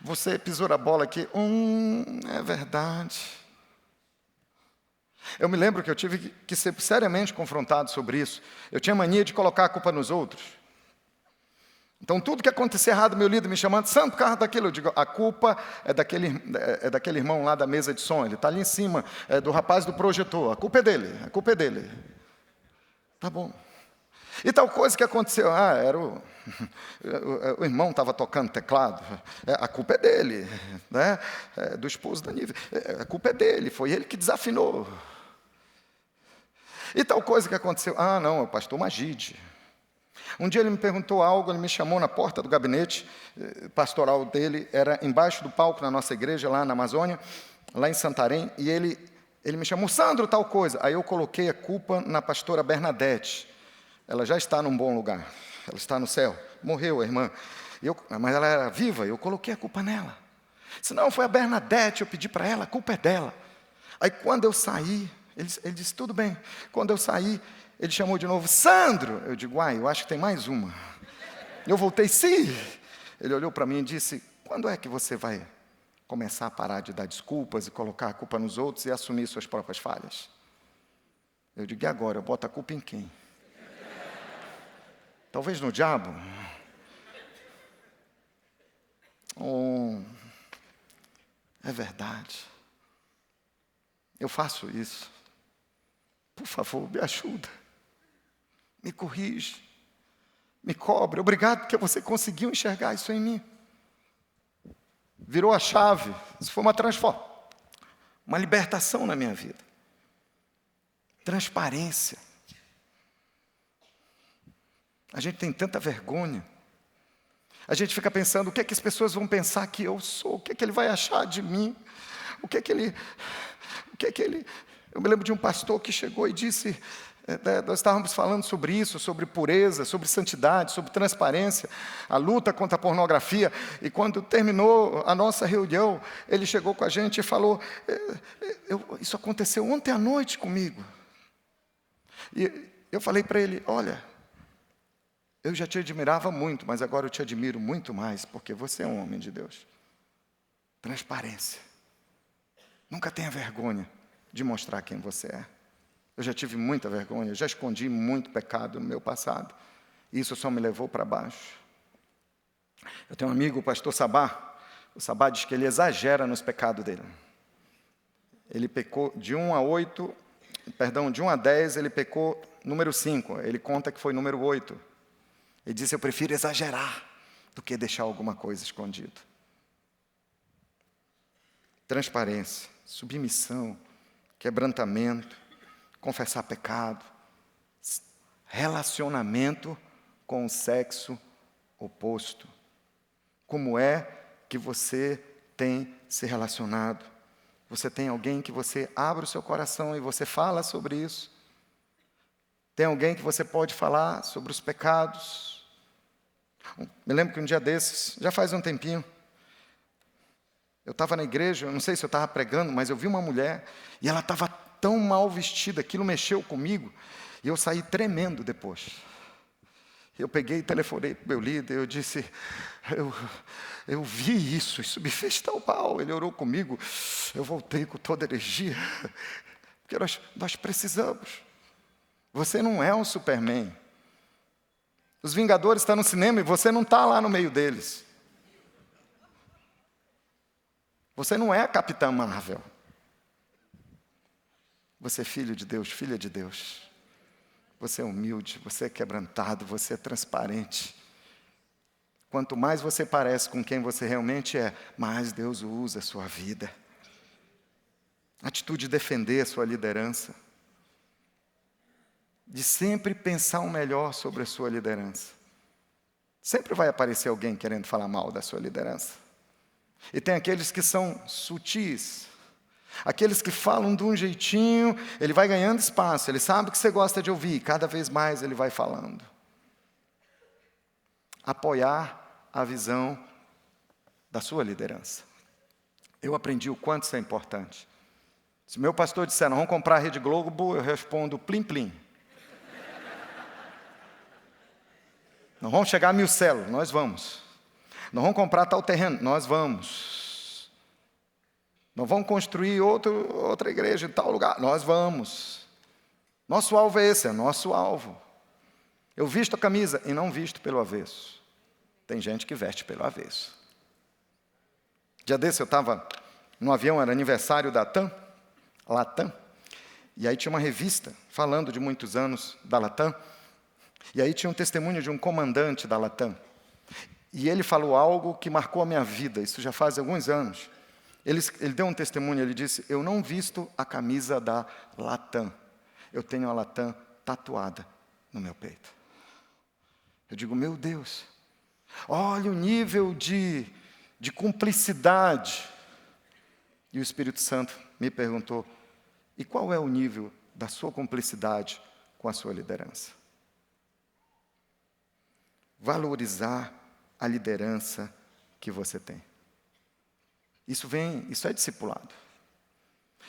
Você pisou a bola aqui, é verdade. Eu me lembro que eu tive que ser seriamente confrontado sobre isso. Eu tinha mania de colocar a culpa nos outros. Então, tudo que acontecia errado, meu líder me chamando, santo, por causa daquilo, eu digo, a culpa é daquele irmão lá da mesa de som, ele está ali em cima, é do rapaz do projetor, a culpa é dele. Tá bom. E tal coisa que aconteceu, era o irmão estava tocando teclado, a culpa é dele, né? Do esposo da Nívia, a culpa é dele, foi ele que desafinou. E tal coisa que aconteceu, não, é o pastor Magide. Um dia ele me perguntou algo, ele me chamou na porta do gabinete pastoral dele, era embaixo do palco na nossa igreja, lá na Amazônia, lá em Santarém, e ele me chamou, Sandro, tal coisa. Aí eu coloquei a culpa na pastora Bernadette. Ela já está num bom lugar, ela está no céu, morreu a irmã, mas ela era viva, eu coloquei a culpa nela. Se não, foi a Bernadette, eu pedi para ela, a culpa é dela. Aí quando eu saí, ele disse, tudo bem. Quando eu saí, ele chamou de novo, Sandro! Eu digo, eu acho que tem mais uma. Eu voltei, sim! Ele olhou para mim e disse, quando é que você vai começar a parar de dar desculpas e colocar a culpa nos outros e assumir suas próprias falhas? Eu digo, e agora? Eu boto a culpa em quem? Talvez no diabo? É verdade. Eu faço isso. Por favor, me ajuda. Me corrige. Me cobre. Obrigado porque você conseguiu enxergar isso em mim. Virou a chave. Isso foi uma transformação. Uma libertação na minha vida. Transparência. A gente tem tanta vergonha. A gente fica pensando, o que é que as pessoas vão pensar que eu sou? O que é que ele vai achar de mim? O que é que ele... Eu me lembro de um pastor que chegou e disse, nós estávamos falando sobre isso, sobre pureza, sobre santidade, sobre transparência, a luta contra a pornografia, e quando terminou a nossa reunião, ele chegou com a gente e falou, isso aconteceu ontem à noite comigo. E eu falei para ele, olha, eu já te admirava muito, mas agora eu te admiro muito mais, porque você é um homem de Deus. Transparência. Nunca tenha vergonha de mostrar quem você é. Eu já tive muita vergonha, eu já escondi muito pecado no meu passado. E isso só me levou para baixo. Eu tenho um amigo, o pastor Sabá. O Sabá diz que ele exagera nos pecados dele. Ele pecou de 1 a 10, ele pecou número 5. Ele conta que foi número 8. Ele disse, eu prefiro exagerar do que deixar alguma coisa escondida. Transparência, submissão, quebrantamento, confessar pecado, relacionamento com o sexo oposto. Como é que você tem se relacionado? Você tem alguém que você abre o seu coração e você fala sobre isso? Tem alguém que você pode falar sobre os pecados? Me lembro que um dia desses, já faz um tempinho, eu estava na igreja, eu não sei se eu estava pregando, mas eu vi uma mulher e ela estava tão mal vestida, aquilo mexeu comigo, e eu saí tremendo depois. Eu peguei e telefonei para o meu líder, eu disse, eu vi isso me fez tão mal. Ele orou comigo, eu voltei com toda a energia, porque nós precisamos. Você não é um Superman. Os Vingadores estão no cinema e você não está lá no meio deles. Você não é a Capitã Marvel. Você é filho de Deus, filha de Deus. Você é humilde, você é quebrantado, você é transparente. Quanto mais você parece com quem você realmente é, mais Deus usa a sua vida. Atitude de defender a sua liderança. De sempre pensar o melhor sobre a sua liderança. Sempre vai aparecer alguém querendo falar mal da sua liderança. E tem aqueles que são sutis. Aqueles que falam de um jeitinho, ele vai ganhando espaço, ele sabe que você gosta de ouvir, cada vez mais ele vai falando. Apoiar a visão da sua liderança. Eu aprendi o quanto isso é importante. Se meu pastor disser, não vamos comprar a Rede Globo, eu respondo, plim, plim. Não vamos chegar a 1000 células, nós vamos. Não vamos comprar tal terreno, nós vamos. Não vamos construir outra igreja em tal lugar, nós vamos. Nosso alvo é esse, é nosso alvo. Eu visto a camisa e não visto pelo avesso. Tem gente que veste pelo avesso. Dia desse eu estava no avião, era aniversário da Latam, e aí tinha uma revista falando de muitos anos da Latam, e aí tinha um testemunho de um comandante da Latam. E ele falou algo que marcou a minha vida, isso já faz alguns anos. Ele deu um testemunho, ele disse, eu não visto a camisa da Latam, eu tenho a Latam tatuada no meu peito. Eu digo, meu Deus, olha o nível de cumplicidade. E o Espírito Santo me perguntou, e qual é o nível da sua cumplicidade com a sua liderança? Valorizar a liderança que você tem. Isso é discipulado.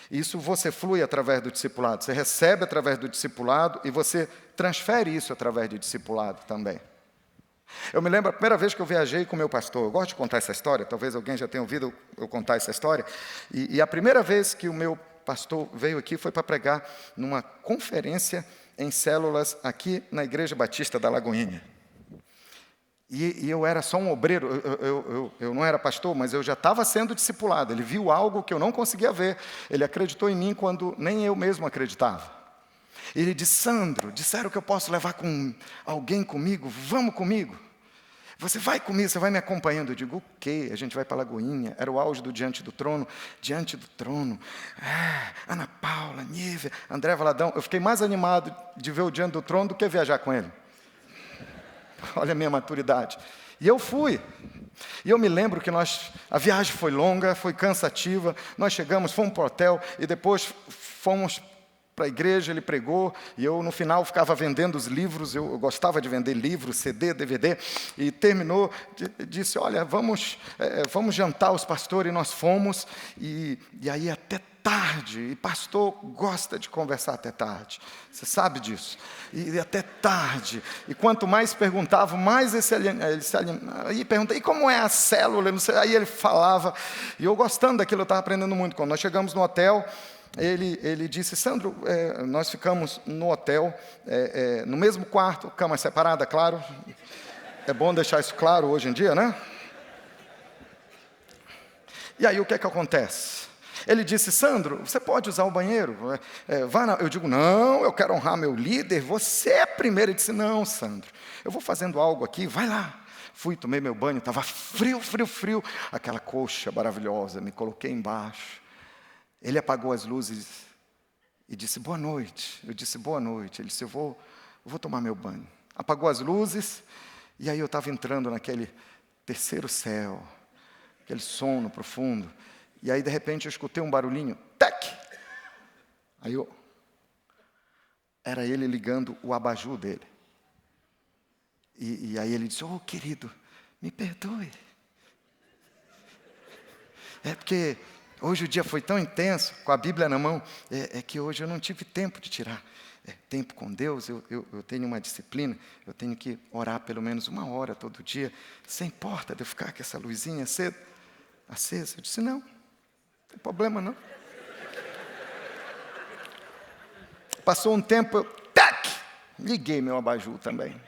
Isso você flui através do discipulado. Você recebe através do discipulado e você transfere isso através do discipulado também. Eu me lembro a primeira vez que eu viajei com o meu pastor. Eu gosto de contar essa história, talvez alguém já tenha ouvido eu contar essa história. E a primeira vez que o meu pastor veio aqui foi para pregar numa conferência em células aqui na Igreja Batista da Lagoinha. E eu era só um obreiro, eu não era pastor, mas eu já estava sendo discipulado. Ele viu algo que eu não conseguia ver. Ele acreditou em mim quando nem eu mesmo acreditava. Ele disse, Sandro, disseram que eu posso levar alguém comigo, vamos comigo. Você vai comigo, você vai me acompanhando. Eu digo, o quê? A gente vai para a Lagoinha. Era o auge do Diante do Trono. Diante do Trono. Ana Paula, Nívia, André Valadão. Eu fiquei mais animado de ver o Diante do Trono do que viajar com ele. Olha a minha maturidade. E eu fui. E eu me lembro que a viagem foi longa, foi cansativa. Nós chegamos, fomos para o hotel e depois fomos para a igreja, ele pregou. E eu, no final, ficava vendendo os livros. Eu gostava de vender livros, CD, DVD. E terminou, disse, olha, vamos jantar os pastores. E nós fomos. E aí até tarde, e pastor gosta de conversar até tarde, você sabe disso, e até tarde, e quanto mais perguntava, mais ele se alimentava, e perguntava, e como é a célula, não sei, aí ele falava, e eu gostando daquilo, eu estava aprendendo muito. Quando nós chegamos no hotel, ele disse, Sandro, nós ficamos no hotel, no mesmo quarto, cama separada, claro, é bom deixar isso claro hoje em dia, né? E aí o que é que acontece? Ele disse, Sandro, você pode usar o banheiro? Eu digo, não, eu quero honrar meu líder, você é primeiro. Ele disse, não, Sandro, eu vou fazendo algo aqui, vai lá. Fui, tomei meu banho, estava frio, aquela coxa maravilhosa, me coloquei embaixo. Ele apagou as luzes e disse, boa noite. Eu disse, boa noite. Ele disse, eu vou tomar meu banho. Apagou as luzes, e aí eu estava entrando naquele terceiro céu, aquele sono profundo. E aí, de repente, eu escutei um barulhinho, tec! Aí era ele ligando o abajur dele. E aí ele disse, querido, me perdoe. É porque hoje o dia foi tão intenso, com a Bíblia na mão, é que hoje eu não tive tempo de tirar tempo com Deus. Eu tenho uma disciplina, eu tenho que orar pelo menos 1 hora todo dia. Você importa de eu ficar com essa luzinha acesa? Eu disse, não tem problema não. Passou um tempo, liguei meu abajur também.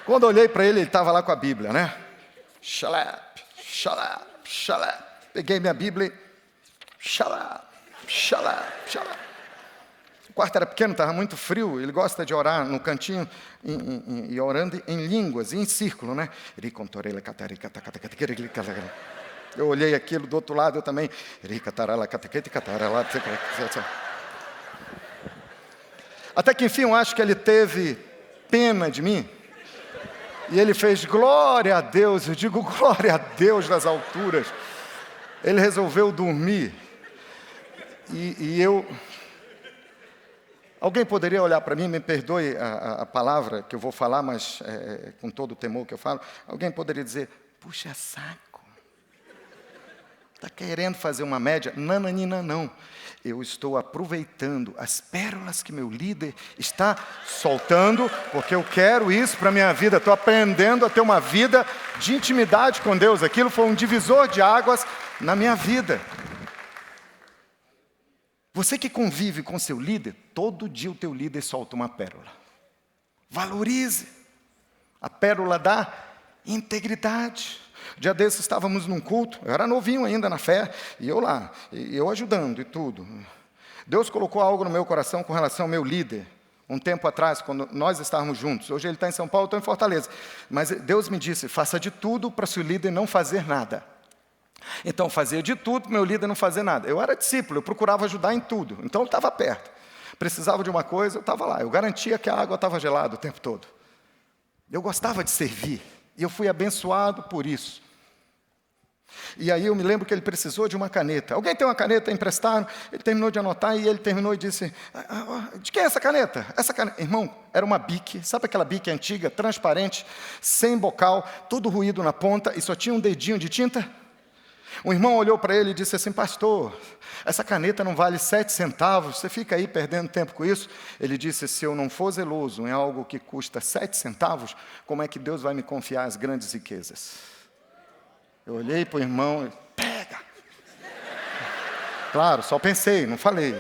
Quando eu olhei para ele estava lá com a Bíblia, né? Xalap. Peguei minha Bíblia e xalap. O quarto era pequeno, estava muito frio. Ele gosta de orar no cantinho e orando em línguas, em círculo, né? Eu olhei aquilo do outro lado, eu também. Até que enfim, eu acho que ele teve pena de mim. E ele fez glória a Deus, eu digo glória a Deus nas alturas. Ele resolveu dormir. E eu... Alguém poderia olhar para mim, me perdoe a palavra que eu vou falar, mas com todo o temor que eu falo. Alguém poderia dizer, puxa saco. Está querendo fazer uma média? Nananina, não. Eu estou aproveitando as pérolas que meu líder está soltando, porque eu quero isso para a minha vida. Estou aprendendo a ter uma vida de intimidade com Deus. Aquilo foi um divisor de águas na minha vida. Você que convive com seu líder, todo dia o teu líder solta uma pérola. Valorize a pérola da integridade. Dia desses estávamos num culto, eu era novinho ainda na fé, e eu lá, e eu ajudando e tudo. Deus colocou algo no meu coração com relação ao meu líder, um tempo atrás, quando nós estávamos juntos. Hoje ele está em São Paulo, eu estou em Fortaleza. Mas Deus me disse, faça de tudo para seu líder não fazer nada. Então, fazia de tudo para meu líder não fazer nada. Eu era discípulo, eu procurava ajudar em tudo. Então, eu estava perto. Precisava de uma coisa, eu estava lá. Eu garantia que a água estava gelada o tempo todo. Eu gostava de servir. E eu fui abençoado por isso. E aí eu me lembro que ele precisou de uma caneta. Alguém tem uma caneta? Emprestaram. Ele terminou de anotar e ele terminou e disse, de quem é essa caneta? Essa caneta. Irmão, era uma Bic. Sabe aquela Bic antiga, transparente, sem bocal, todo ruído na ponta e só tinha um dedinho de tinta? Um irmão olhou para ele e disse assim, pastor, essa caneta não vale 7 centavos, você fica aí perdendo tempo com isso? Ele disse, se eu não for zeloso em algo que custa 7 centavos, como é que Deus vai me confiar as grandes riquezas? Eu olhei para o irmão e, pega! Claro, só pensei, não falei.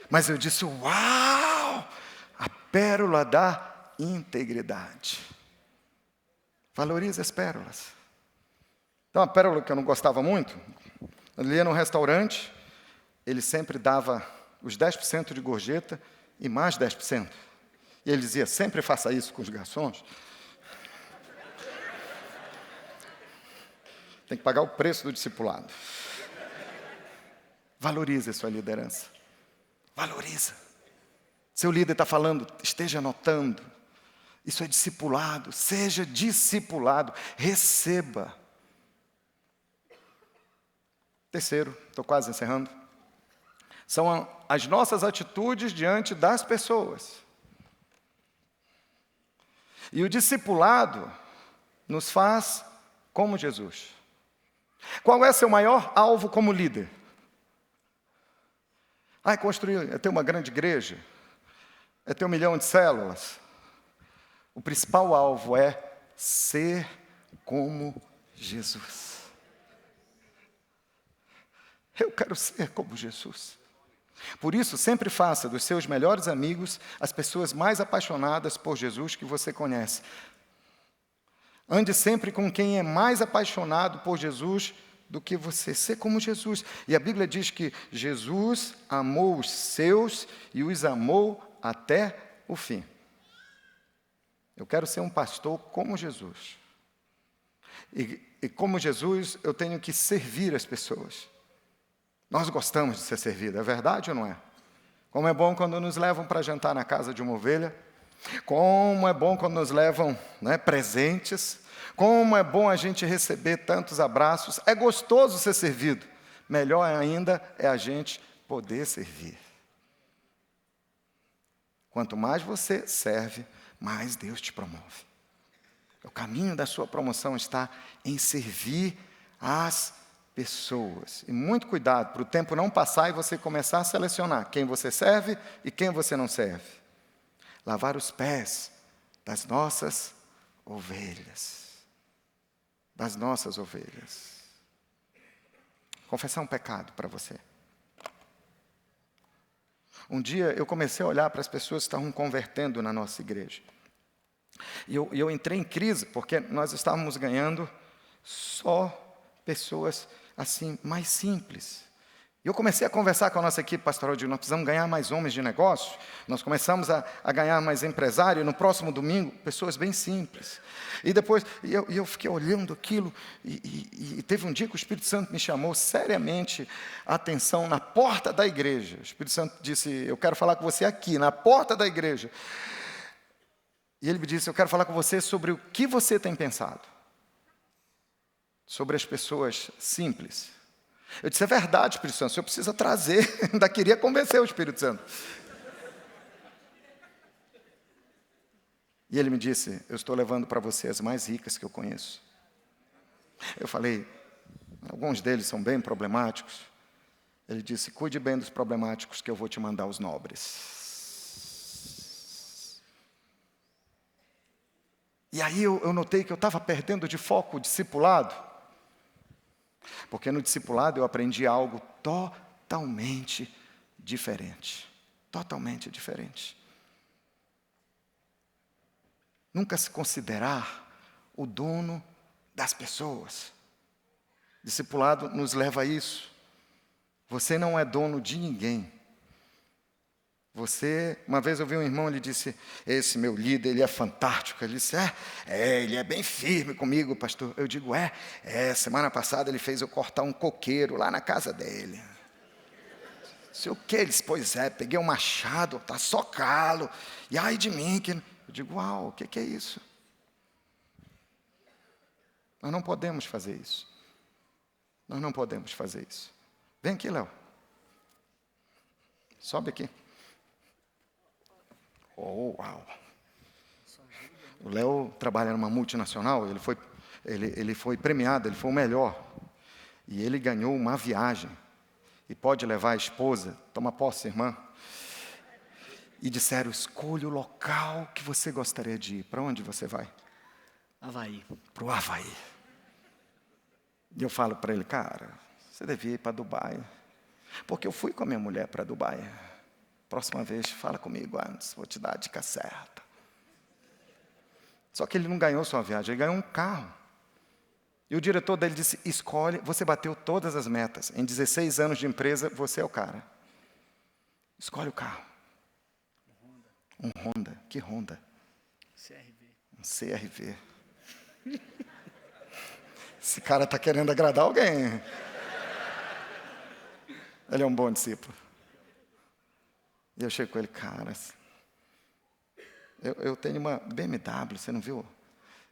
Mas eu disse, uau! A pérola da integridade. Valorize as pérolas. Então, a pérola que eu não gostava muito, ele ia no restaurante, ele sempre dava os 10% de gorjeta e mais 10%. E ele dizia, sempre faça isso com os garçons. Tem que pagar o preço do discipulado. Valorize a sua liderança. Valoriza. Seu líder está falando, esteja anotando. Isso é discipulado. Seja discipulado. Receba. Terceiro, estou quase encerrando. São as nossas atitudes diante das pessoas. E o discipulado nos faz como Jesus. Qual é seu maior alvo como líder? É construir, é ter uma grande igreja? É ter 1 milhão de células? O principal alvo é ser como Jesus. Eu quero ser como Jesus. Por isso, sempre faça dos seus melhores amigos as pessoas mais apaixonadas por Jesus que você conhece. Ande sempre com quem é mais apaixonado por Jesus do que você. Ser como Jesus. E a Bíblia diz que Jesus amou os seus e os amou até o fim. Eu quero ser um pastor como Jesus. E como Jesus, eu tenho que servir as pessoas. Nós gostamos de ser servidos, é verdade ou não é? Como é bom quando nos levam para jantar na casa de uma ovelha. Como é bom quando nos levam presentes. Como é bom a gente receber tantos abraços. É gostoso ser servido. Melhor ainda é a gente poder servir. Quanto mais você serve, mais Deus te promove. O caminho da sua promoção está em servir as pessoas. E muito cuidado para o tempo não passar e você começar a selecionar quem você serve e quem você não serve. Lavar os pés das nossas ovelhas. Das nossas ovelhas. Confessar um pecado para você. Um dia eu comecei a olhar para as pessoas que estavam convertendo na nossa igreja. E eu entrei em crise, porque nós estávamos ganhando só pessoas assim, mais simples. E eu comecei a conversar com a nossa equipe pastoral, eu digo, nós precisamos ganhar mais homens de negócio, nós começamos a ganhar mais empresários, no próximo domingo, pessoas bem simples. E depois, eu fiquei olhando aquilo, e teve um dia que o Espírito Santo me chamou seriamente a atenção na porta da igreja. O Espírito Santo disse, eu quero falar com você aqui, na porta da igreja. E ele me disse, eu quero falar com você sobre o que você tem pensado. Sobre as pessoas simples. Eu disse, é verdade, Espírito Santo, o senhor precisa trazer. Ainda queria convencer o Espírito Santo. E ele me disse, eu estou levando para você as mais ricas que eu conheço. Eu falei, alguns deles são bem problemáticos. Ele disse, cuide bem dos problemáticos que eu vou te mandar os nobres. E aí eu notei que eu estava perdendo de foco o discipulado. Porque no discipulado eu aprendi algo totalmente diferente. Totalmente diferente. Nunca se considerar o dono das pessoas. Discipulado nos leva a isso. Você não é dono de ninguém. Uma vez eu vi um irmão, ele disse, esse meu líder, ele é fantástico. Ele disse, ele é bem firme comigo, pastor. Eu digo, semana passada ele fez eu cortar um coqueiro lá na casa dele. Sei o que? Ele disse, pois peguei um machado, tá só calo. E ai de mim, que... Eu digo, uau, o que é isso? Nós não podemos fazer isso. Nós não podemos fazer isso. Vem aqui, Léo. Sobe aqui. Oh, uau. O Léo trabalha numa multinacional, ele foi premiado, ele foi o melhor. E ele ganhou uma viagem. E pode levar a esposa, toma posse, irmã. E disseram, escolha o local que você gostaria de ir. Para onde você vai? Havaí. Para o Havaí. E eu falo para ele, cara, você devia ir para Dubai. Porque eu fui com a minha mulher para Dubai. Próxima vez, fala comigo antes, vou te dar a dica certa. Só que ele não ganhou só uma viagem, ele ganhou um carro. E o diretor dele disse, escolhe, você bateu todas as metas. Em 16 anos de empresa, você é o cara. Escolhe o carro. Um Honda. Que Honda? CRV. Um CRV. Esse cara está querendo agradar alguém. Ele é um bom discípulo. E eu chego com ele, cara, eu tenho uma BMW, você não viu?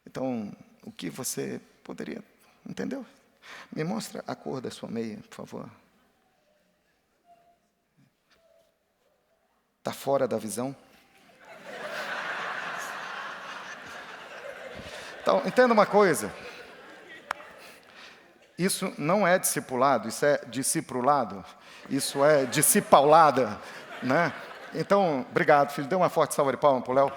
Então, o que você poderia, entendeu? Me mostra a cor da sua meia, por favor. Está fora da visão? Então, entenda uma coisa. Isso não é discipulado, isso é discipulado. Isso é discipaulada, né? Então, obrigado, filho. Dê uma forte salva de palmas para o Léo.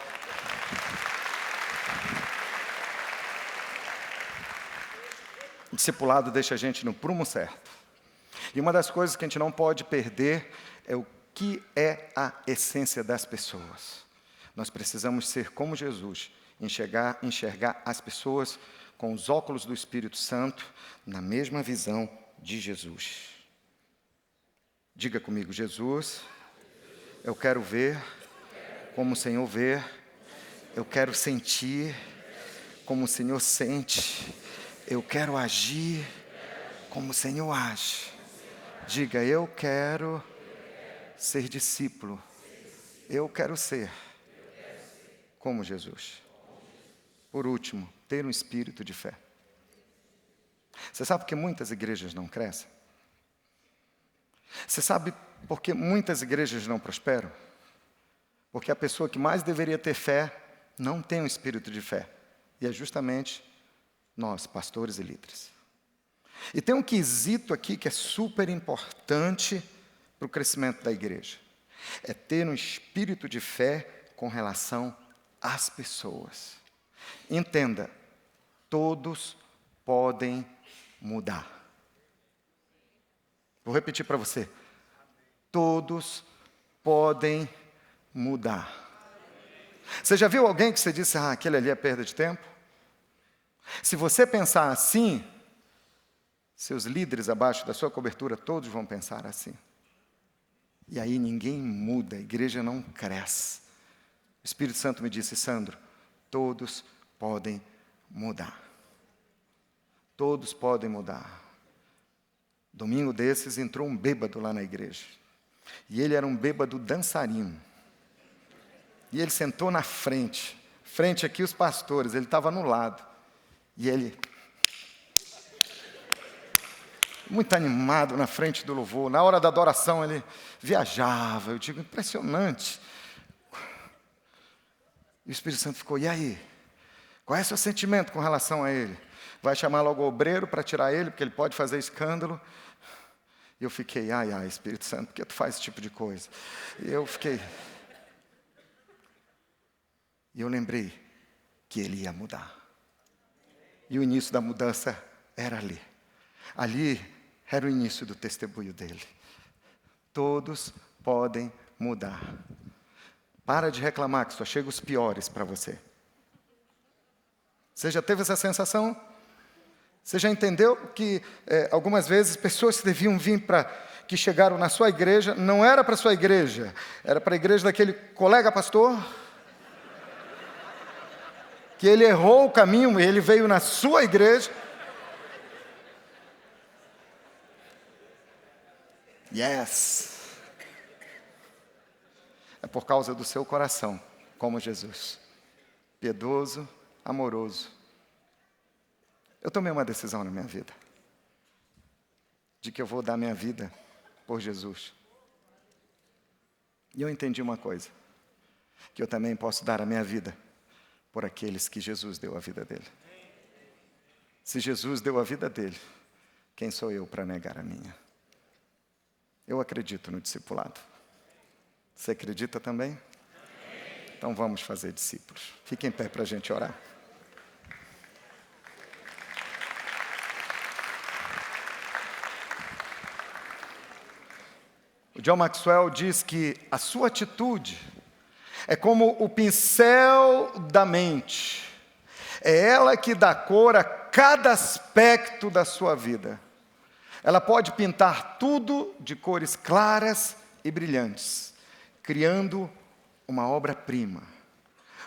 Discipulado deixa a gente no prumo certo. E uma das coisas que a gente não pode perder é o que é a essência das pessoas. Nós precisamos ser como Jesus, enxergar as pessoas com os óculos do Espírito Santo, na mesma visão de Jesus. Diga comigo, Jesus, eu quero ver como o Senhor vê, eu quero sentir como o Senhor sente, eu quero agir como o Senhor age. Diga, eu quero ser discípulo, eu quero ser como Jesus. Por último, ter um espírito de fé. Você sabe por que muitas igrejas não crescem? Você sabe por que muitas igrejas não prosperam? Porque a pessoa que mais deveria ter fé não tem um espírito de fé. E é justamente nós, pastores e líderes. E tem um quesito aqui que é super importante para o crescimento da igreja. É ter um espírito de fé com relação às pessoas. Entenda, todos podem mudar. Vou repetir para você. Todos podem mudar. Você já viu alguém que você disse, aquele ali é perda de tempo? Se você pensar assim, seus líderes abaixo da sua cobertura, todos vão pensar assim. E aí ninguém muda, a igreja não cresce. O Espírito Santo me disse, Sandro, todos podem mudar. Todos podem mudar. Domingo desses entrou um bêbado lá na igreja. E ele era um bêbado dançarino. E ele sentou na frente. frente aqui os pastores, ele estava no lado. E ele, muito animado na frente do louvor. Na hora da adoração ele viajava. Eu digo, impressionante. E o Espírito Santo ficou, e aí? Qual é o seu sentimento com relação a ele? Vai chamar logo o obreiro para tirar ele, porque ele pode fazer escândalo? E eu fiquei, ai, Espírito Santo, por que tu faz esse tipo de coisa? E eu fiquei... E eu lembrei que ele ia mudar. E o início da mudança era ali. Ali era o início do testemunho dele. Todos podem mudar. Para de reclamar que só chegam os piores para você. Você já teve essa sensação? Você já entendeu que algumas vezes pessoas que deviam vir que chegaram na sua igreja, não era para a sua igreja, era para a igreja daquele colega pastor, que ele errou o caminho e ele veio na sua igreja. Yes! É por causa do seu coração, como Jesus, piedoso, amoroso. Eu tomei uma decisão na minha vida, de que eu vou dar minha vida por Jesus. E eu entendi uma coisa, que eu também posso dar a minha vida por aqueles que Jesus deu a vida dele. Se Jesus deu a vida dele, quem sou eu para negar a minha? Eu acredito no discipulado. Você acredita também? Então vamos fazer discípulos. Fique em pé para a gente orar. O John Maxwell diz que a sua atitude é como o pincel da mente. É ela que dá cor a cada aspecto da sua vida. Ela pode pintar tudo de cores claras e brilhantes, criando uma obra-prima.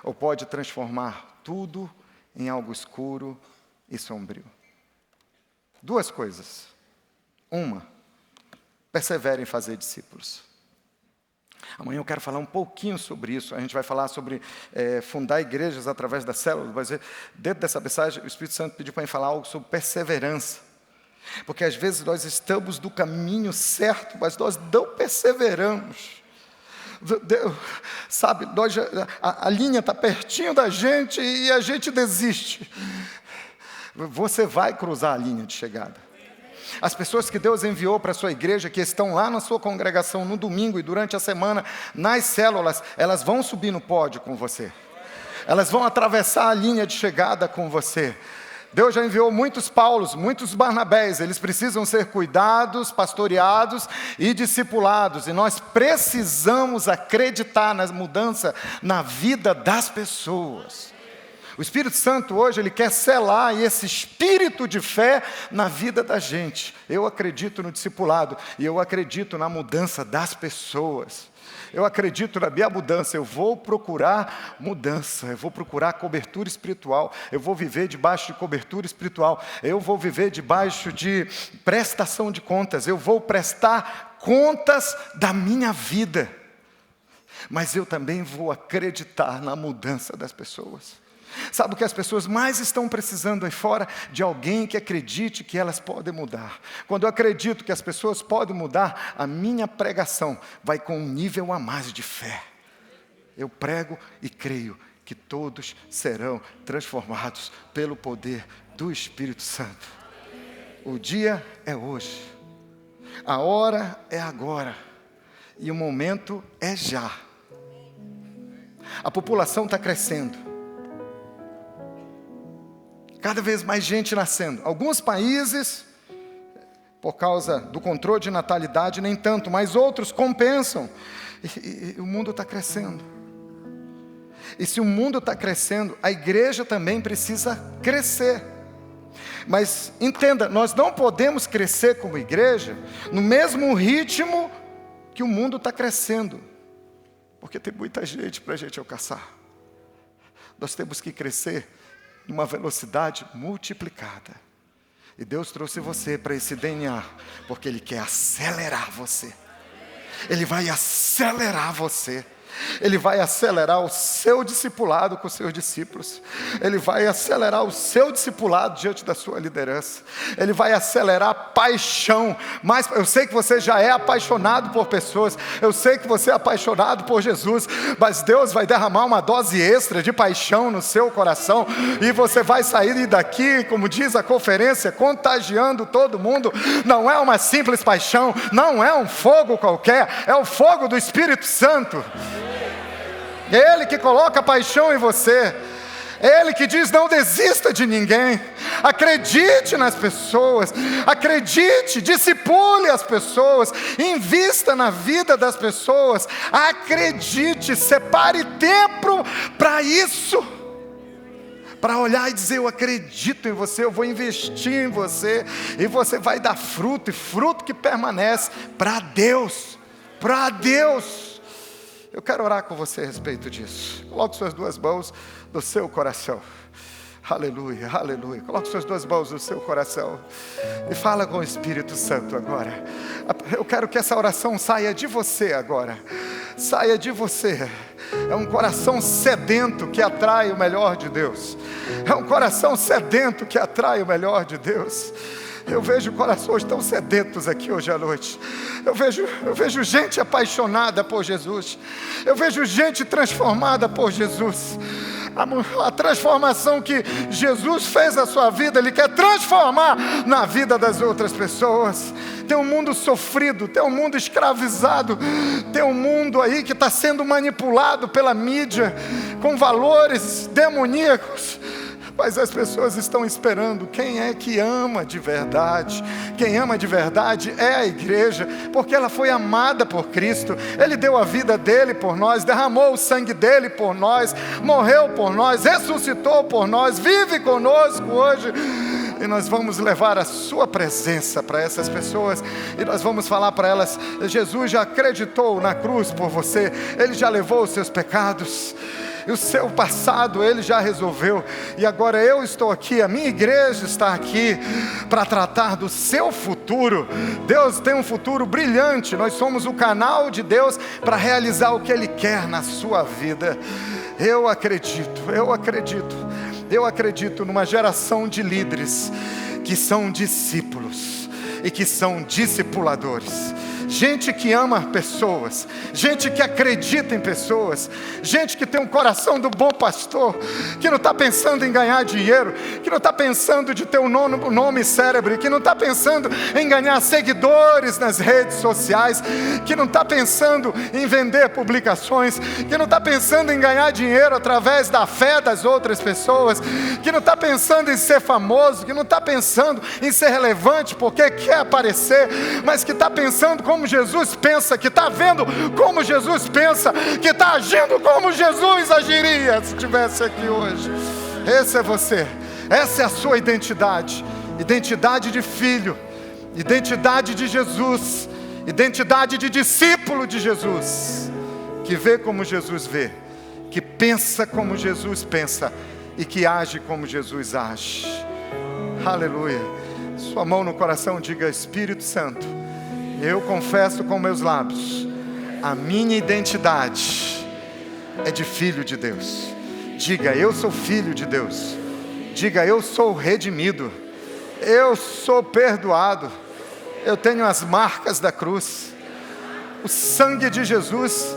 Ou pode transformar tudo em algo escuro e sombrio. Duas coisas. Uma, persevere em fazer discípulos. Amanhã eu quero falar um pouquinho sobre isso. A gente vai falar sobre fundar igrejas através das células. Vai dizer, dentro dessa mensagem, o Espírito Santo pediu para mim falar algo sobre perseverança. Porque às vezes nós estamos do caminho certo, mas nós não perseveramos. Sabe, a linha está pertinho da gente e a gente desiste. Você vai cruzar a linha de chegada. As pessoas que Deus enviou para a sua igreja, que estão lá na sua congregação no domingo e durante a semana, nas células, elas vão subir no pódio com você. Elas vão atravessar a linha de chegada com você. Deus já enviou muitos Paulos, muitos Barnabés, eles precisam ser cuidados, pastoreados e discipulados. E nós precisamos acreditar na mudança na vida das pessoas. O Espírito Santo hoje, ele quer selar esse espírito de fé na vida da gente. Eu acredito no discipulado e eu acredito na mudança das pessoas. Eu acredito na minha mudança, eu vou procurar mudança, eu vou procurar cobertura espiritual, eu vou viver debaixo de cobertura espiritual, eu vou viver debaixo de prestação de contas, eu vou prestar contas da minha vida. Mas eu também vou acreditar na mudança das pessoas. Sabe o que as pessoas mais estão precisando aí fora? De alguém que acredite que elas podem mudar. Quando eu acredito que as pessoas podem mudar, a minha pregação vai com um nível a mais de fé. Eu prego e creio que todos serão transformados pelo poder do Espírito Santo. O dia é hoje. A hora é agora. E o momento é já. A população está crescendo. Cada vez mais gente nascendo. Alguns países, por causa do controle de natalidade, nem tanto, mas outros compensam. E o mundo está crescendo. E se o mundo está crescendo, a igreja também precisa crescer. Mas entenda, nós não podemos crescer como igreja no mesmo ritmo que o mundo está crescendo. Porque tem muita gente para a gente alcançar. Nós temos que crescer numa velocidade multiplicada. E Deus trouxe você para esse DNA, porque Ele quer acelerar você. Ele vai acelerar você. Ele vai acelerar o seu discipulado com os seus discípulos. Ele vai acelerar o seu discipulado diante da sua liderança. Ele vai acelerar a paixão. Mas eu sei que você já é apaixonado por pessoas. Eu sei que você é apaixonado por Jesus. Mas Deus vai derramar uma dose extra de paixão no seu coração. E você vai sair daqui, como diz a conferência, contagiando todo mundo. Não é uma simples paixão. Não é um fogo qualquer. É o fogo do Espírito Santo. É Ele que coloca paixão em você. É Ele que diz: não desista de ninguém. Acredite nas pessoas. Acredite, discipule as pessoas. Invista na vida das pessoas. Acredite, separe tempo para isso. Para olhar e dizer: eu acredito em você, eu vou investir em você. E você vai dar fruto, e fruto que permanece para Deus. Para Deus. Eu quero orar com você a respeito disso. Coloque suas duas mãos no seu coração. Aleluia, aleluia. Coloque suas duas mãos no seu coração e fala com o Espírito Santo agora. Eu quero que essa oração saia de você agora. Saia de você. É um coração sedento que atrai o melhor de Deus. É um coração sedento que atrai o melhor de Deus. Eu vejo corações tão sedentos aqui hoje à noite. Eu vejo gente apaixonada por Jesus. Eu vejo gente transformada por Jesus. A transformação que Jesus fez na sua vida, Ele quer transformar na vida das outras pessoas. Tem um mundo sofrido, tem um mundo escravizado, tem um mundo aí que está sendo manipulado pela mídia, com valores demoníacos. Mas as pessoas estão esperando quem é que ama de verdade. Quem ama de verdade é a igreja, porque ela foi amada por Cristo. Ele deu a vida dele por nós, derramou o sangue dele por nós, morreu por nós, ressuscitou por nós, vive conosco hoje. E nós vamos levar a sua presença para essas pessoas. E nós vamos falar para elas: Jesus já acreditou na cruz por você. Ele já levou os seus pecados. E o seu passado Ele já resolveu. E agora eu estou aqui, a minha igreja está aqui para tratar do seu futuro. Deus tem um futuro brilhante. Nós somos o canal de Deus para realizar o que Ele quer na sua vida. Eu acredito numa geração de líderes que são discípulos e que são discipuladores. Gente que ama pessoas, gente que acredita em pessoas, gente que tem um coração do bom pastor, que não está pensando em ganhar dinheiro, que não está pensando de ter um nome célebre, que não está pensando em ganhar seguidores nas redes sociais, que não está pensando em vender publicações, que não está pensando em ganhar dinheiro através da fé das outras pessoas, que não está pensando em ser famoso, que não está pensando em ser relevante porque quer aparecer, mas que está pensando como Jesus pensa, que está vendo como Jesus pensa, que está agindo como Jesus agiria se estivesse aqui hoje. Esse é você, essa é a sua identidade. Identidade de filho, identidade de Jesus, identidade de discípulo de Jesus, que vê como Jesus vê, que pensa como Jesus pensa e que age como Jesus age. Aleluia. Sua mão no coração, diga: Espírito Santo, eu confesso com meus lábios, a minha identidade é de filho de Deus. Diga: eu sou filho de Deus. Diga: eu sou redimido. Eu sou perdoado. Eu tenho as marcas da cruz. O sangue de Jesus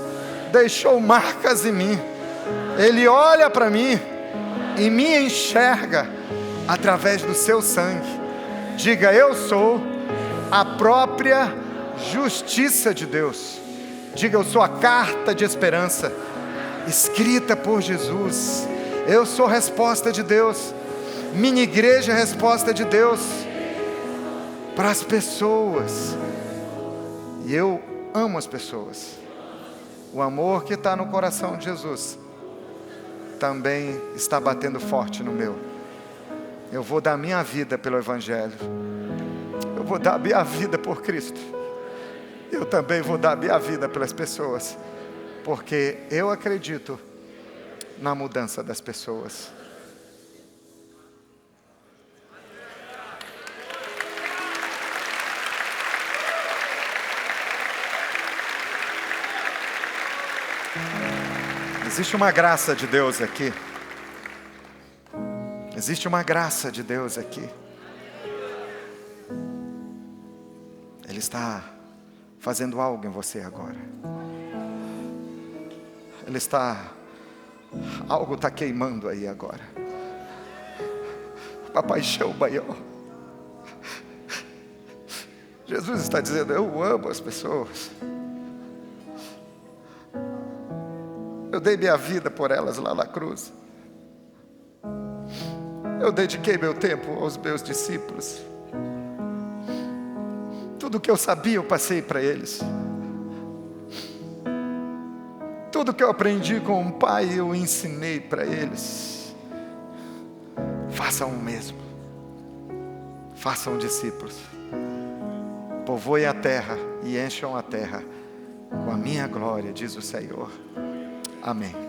deixou marcas em mim. Ele olha para mim e me enxerga através do seu sangue. Diga: eu sou a própria justiça de Deus. Diga: eu sou a carta de esperança escrita por Jesus. Eu sou resposta de Deus. Minha igreja é resposta de Deus para as pessoas. E eu amo as pessoas. O amor que está no coração de Jesus também está batendo forte no meu. Eu vou dar minha vida pelo Evangelho. Eu vou dar minha vida por Cristo. Eu também vou dar minha vida pelas pessoas, porque eu acredito na mudança das pessoas. Existe uma graça de Deus aqui. Existe uma graça de Deus aqui. Ele está fazendo algo em você agora. Ele está... Algo está queimando aí agora. Papaixão Baió. Jesus está dizendo: eu amo as pessoas. Eu dei minha vida por elas lá na cruz. Eu dediquei meu tempo aos meus discípulos. Tudo que eu sabia eu passei para eles. Tudo que eu aprendi com o Pai eu ensinei para eles. Façam o mesmo. Façam discípulos. Povoem a terra e encham a terra com a minha glória, diz o Senhor. Amém.